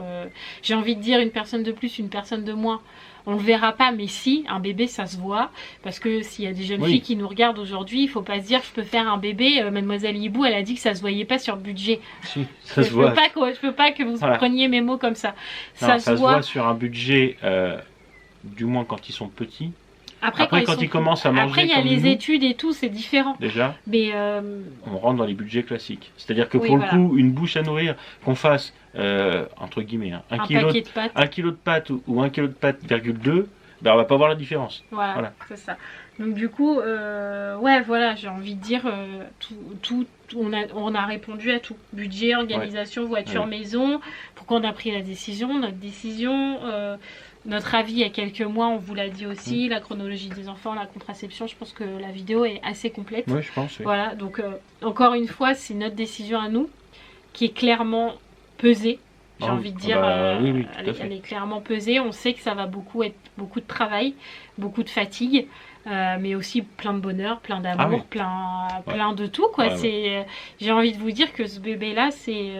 Speaker 1: j'ai envie de dire une personne de plus, une personne de moins. On ne le verra pas, mais si, un bébé, ça se voit. Parce que s'il y a des jeunes filles qui nous regardent aujourd'hui, il ne faut pas se dire je peux faire un bébé. Mademoiselle Hibou, elle a dit que ça ne se voyait pas sur le budget.
Speaker 2: Si, ça se voit.
Speaker 1: Je peux pas que vous preniez mes mots comme ça.
Speaker 2: Non, ça se voit sur un budget, du moins quand ils sont petits. Après quand ils commencent à manger.
Speaker 1: Après, il y a les études et tout, c'est différent.
Speaker 2: Déjà,
Speaker 1: mais
Speaker 2: on rentre dans les budgets classiques. C'est-à-dire que pour le coup, une bouche à nourrir, qu'on fasse, entre guillemets, un kilo de pâtes ou 1 kilo de pâtes, 2, on va pas voir la différence.
Speaker 1: Voilà. C'est ça. Donc du coup, voilà, j'ai envie de dire, on a répondu à tout. Budget, organisation, voiture, maison. Pourquoi on a pris la décision, notre décision... notre avis il y a quelques mois, on vous l'a dit aussi, la chronologie des enfants, la contraception, je pense que la vidéo est assez complète.
Speaker 2: Oui, je pense, oui.
Speaker 1: Voilà, donc encore une fois, c'est notre décision à nous, qui est clairement pesée, j'ai envie de dire, elle est clairement pesée, on sait que ça va être beaucoup de travail, beaucoup de fatigue, mais aussi plein de bonheur, plein d'amour, plein de tout, quoi. J'ai envie de vous dire que ce bébé-là, c'est...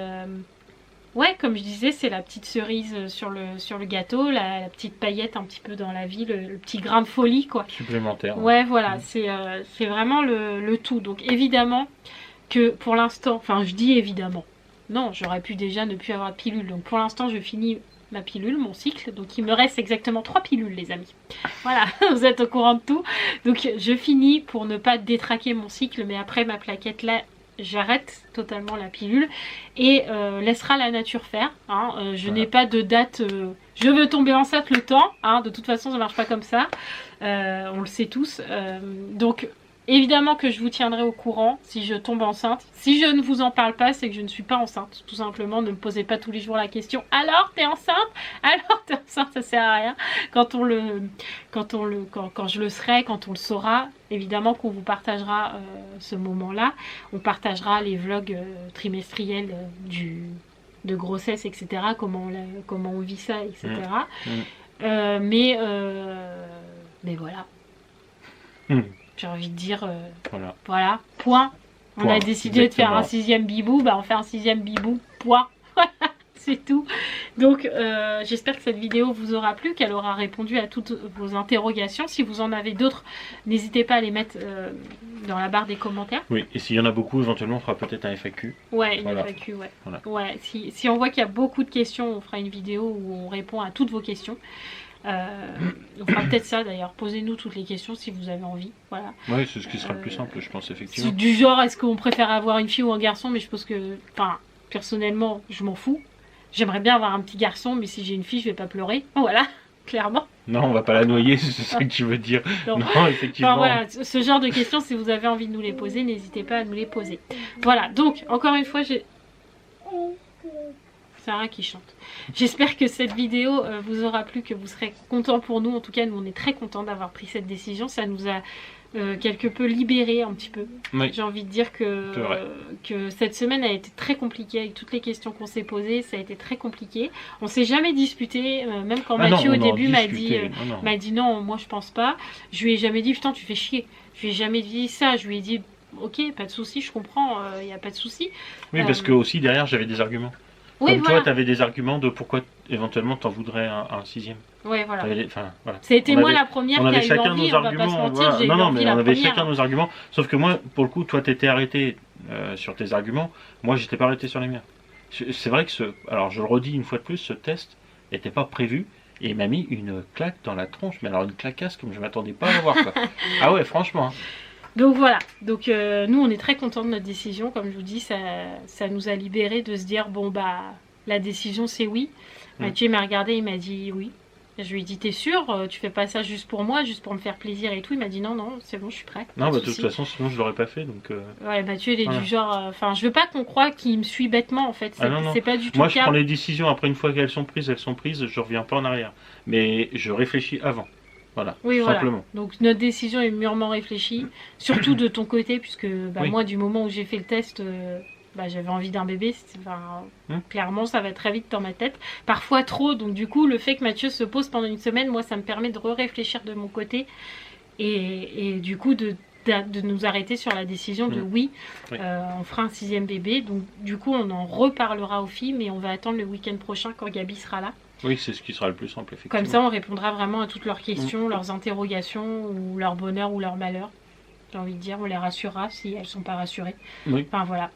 Speaker 1: comme je disais, c'est la petite cerise sur le gâteau, la petite paillette un petit peu dans la vie, le petit grain de folie, quoi.
Speaker 2: Supplémentaire.
Speaker 1: Ouais, voilà, c'est vraiment le tout. Donc évidemment que pour l'instant, enfin je dis évidemment, non, j'aurais pu déjà ne plus avoir de pilule. Donc pour l'instant, je finis ma pilule, mon cycle. Donc il me reste exactement 3 pilules, les amis. Voilà, vous êtes au courant de tout. Donc je finis pour ne pas détraquer mon cycle, mais après ma plaquette là, j'arrête totalement la pilule et laissera la nature faire. Je n'ai pas de date, je veux tomber enceinte le temps, de toute façon ça marche pas comme ça, on le sait tous. Donc évidemment que je vous tiendrai au courant si je tombe enceinte. Si je ne vous en parle pas, c'est que je ne suis pas enceinte. Tout simplement, ne me posez pas tous les jours la question « Alors, t'es enceinte ? Alors, t'es enceinte ?» Ça sert à rien. Quand je le serai, quand on le saura, évidemment qu'on vous partagera ce moment-là. On partagera les vlogs trimestriels de grossesse, etc. Comment on vit ça, etc. Mais voilà. J'ai envie de dire, voilà, point. On a décidé de faire un 6e bibou, on fait un 6e bibou, point. C'est tout. Donc j'espère que cette vidéo vous aura plu, qu'elle aura répondu à toutes vos interrogations. Si vous en avez d'autres, n'hésitez pas à les mettre dans la barre des commentaires.
Speaker 2: Oui, et s'il y en a beaucoup, éventuellement on fera peut-être un FAQ.
Speaker 1: Ouais, une FAQ, ouais. Voilà. Ouais, si on voit qu'il y a beaucoup de questions, on fera une vidéo où on répond à toutes vos questions. On fera peut-être ça d'ailleurs. Posez-nous toutes les questions si vous avez envie. Voilà.
Speaker 2: Oui, c'est ce qui sera le plus simple, je pense, effectivement.
Speaker 1: Du genre, est-ce qu'on préfère avoir une fille ou un garçon? Mais je pense que, enfin, personnellement, je m'en fous. J'aimerais bien avoir un petit garçon, mais si j'ai une fille, je vais pas pleurer. Voilà, clairement.
Speaker 2: Non, on va pas la noyer, c'est ça que tu veux dire. Non, effectivement.
Speaker 1: Enfin, voilà, ce genre de questions, si vous avez envie de nous les poser, n'hésitez pas à nous les poser. Voilà, donc, encore une fois, j'ai... Sarah qui chante. J'espère que cette vidéo vous aura plu, que vous serez contents pour nous. En tout cas, nous, on est très contents d'avoir pris cette décision. Ça nous a quelque peu libéré un petit peu. Oui. J'ai envie de dire que cette semaine a été très compliquée avec toutes les questions qu'on s'est posées. Ça a été très compliqué. On s'est jamais disputé, même quand Mathieu au début m'a dit non, moi je pense pas. Je lui ai jamais dit putain tu fais chier. Je lui ai jamais dit ça. Je lui ai dit ok, pas de souci, je comprends, il n'y a pas de souci.
Speaker 2: Oui, parce que aussi derrière j'avais des arguments. Oui, comme voilà. Toi, tu avais des arguments de pourquoi éventuellement t'en voudrais un sixième.
Speaker 1: Ouais, voilà.
Speaker 2: Voilà.
Speaker 1: C'était moi la première qui a eu envie, on va pas se mentir,
Speaker 2: voilà. Non, mais on avait chacun nos arguments. Sauf que moi, pour le coup, toi, t'étais arrêté sur tes arguments. Moi, j'étais pas arrêté sur les miens. C'est vrai que alors je le redis une fois de plus, ce test n'était pas prévu. Et il m'a mis une claque dans la tronche. Mais alors une claquasse comme je m'attendais pas à avoir. Quoi. Ah ouais, franchement.
Speaker 1: Donc voilà, donc nous on est très contents de notre décision, comme je vous dis, ça nous a libérés de se dire bon bah la décision c'est oui. Mathieu m'a regardé, il m'a dit oui. Je lui ai dit t'es sûr, tu fais pas ça juste pour moi, juste pour me faire plaisir et tout. Il m'a dit non c'est bon je suis prêt.
Speaker 2: Non bah de toute façon sinon je l'aurais pas fait donc.
Speaker 1: Ouais Mathieu il est du genre, enfin je veux pas qu'on croie qu'il me suit bêtement en fait, c'est pas du tout
Speaker 2: moi,
Speaker 1: le cas.
Speaker 2: Moi je prends les décisions après une fois qu'elles sont prises, je reviens pas en arrière. Mais je réfléchis avant. Voilà,
Speaker 1: oui,
Speaker 2: tout simplement.
Speaker 1: Donc notre décision est mûrement réfléchie, surtout de ton côté, puisque moi du moment où j'ai fait le test, j'avais envie d'un bébé, clairement ça va très vite dans ma tête, parfois trop, donc du coup le fait que Mathieu se pose pendant une semaine, moi ça me permet de réfléchir de mon côté, et du coup de nous arrêter sur la décision de oui, on fera un sixième bébé, donc du coup on en reparlera aux filles, mais on va attendre le week-end prochain quand Gabi sera là.
Speaker 2: Oui, c'est ce qui sera le plus simple, effectivement.
Speaker 1: Comme ça, on répondra vraiment à toutes leurs questions, leurs interrogations, ou leur bonheur ou leur malheur. J'ai envie de dire, on les rassurera si elles ne sont pas rassurées.
Speaker 2: Oui.
Speaker 1: Enfin, voilà.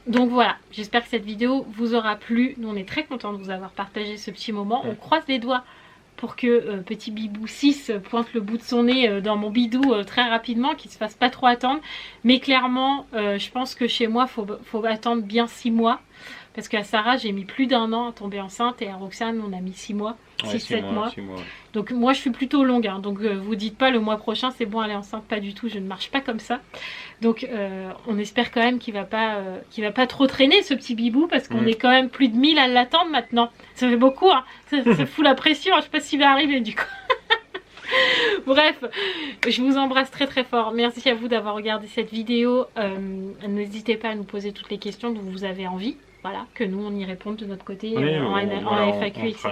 Speaker 1: Donc voilà, j'espère que cette vidéo vous aura plu. Nous, on est très contents de vous avoir partagé ce petit moment. On croise les doigts pour que petit Bibou 6 pointe le bout de son nez dans mon bidou très rapidement, qu'il ne se fasse pas trop attendre. Mais clairement, je pense que chez moi, faut attendre bien 6 mois. Parce qu'à Sarah, j'ai mis plus d'1 an à tomber enceinte et à Roxane, on a mis 6 mois, 6-7 mois. 6 mois. Donc moi, je suis plutôt longue. Hein. Donc vous dites pas le mois prochain, c'est bon, elle est enceinte. Pas du tout, je ne marche pas comme ça. Donc on espère quand même qu'il va pas trop traîner ce petit bibou parce qu'on est quand même plus de 1000 à l'attendre maintenant. Ça fait beaucoup, hein. Ça fout la pression. Je sais pas s'il va arriver du coup. Bref, je vous embrasse très très fort. Merci à vous d'avoir regardé cette vidéo. N'hésitez pas à nous poser toutes les questions dont vous avez envie. Voilà, que nous on y réponde de notre côté en FAQ, etc.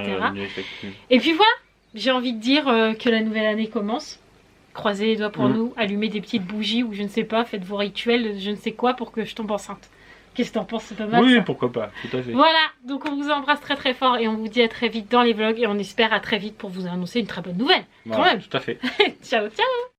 Speaker 1: Et puis voilà, j'ai envie de dire que la nouvelle année commence. Croisez les doigts pour nous, allumez des petites bougies ou je ne sais pas, faites vos rituels, je ne sais quoi pour que je tombe enceinte. Qu'est-ce que t'en penses? C'est pas mal.
Speaker 2: Oui,
Speaker 1: ça.
Speaker 2: Pourquoi pas, tout à fait.
Speaker 1: Voilà, donc on vous embrasse très très fort et on vous dit à très vite dans les vlogs et on espère à très vite pour vous annoncer une très bonne nouvelle.
Speaker 2: Voilà, quand même. Tout à fait.
Speaker 1: Ciao, ciao.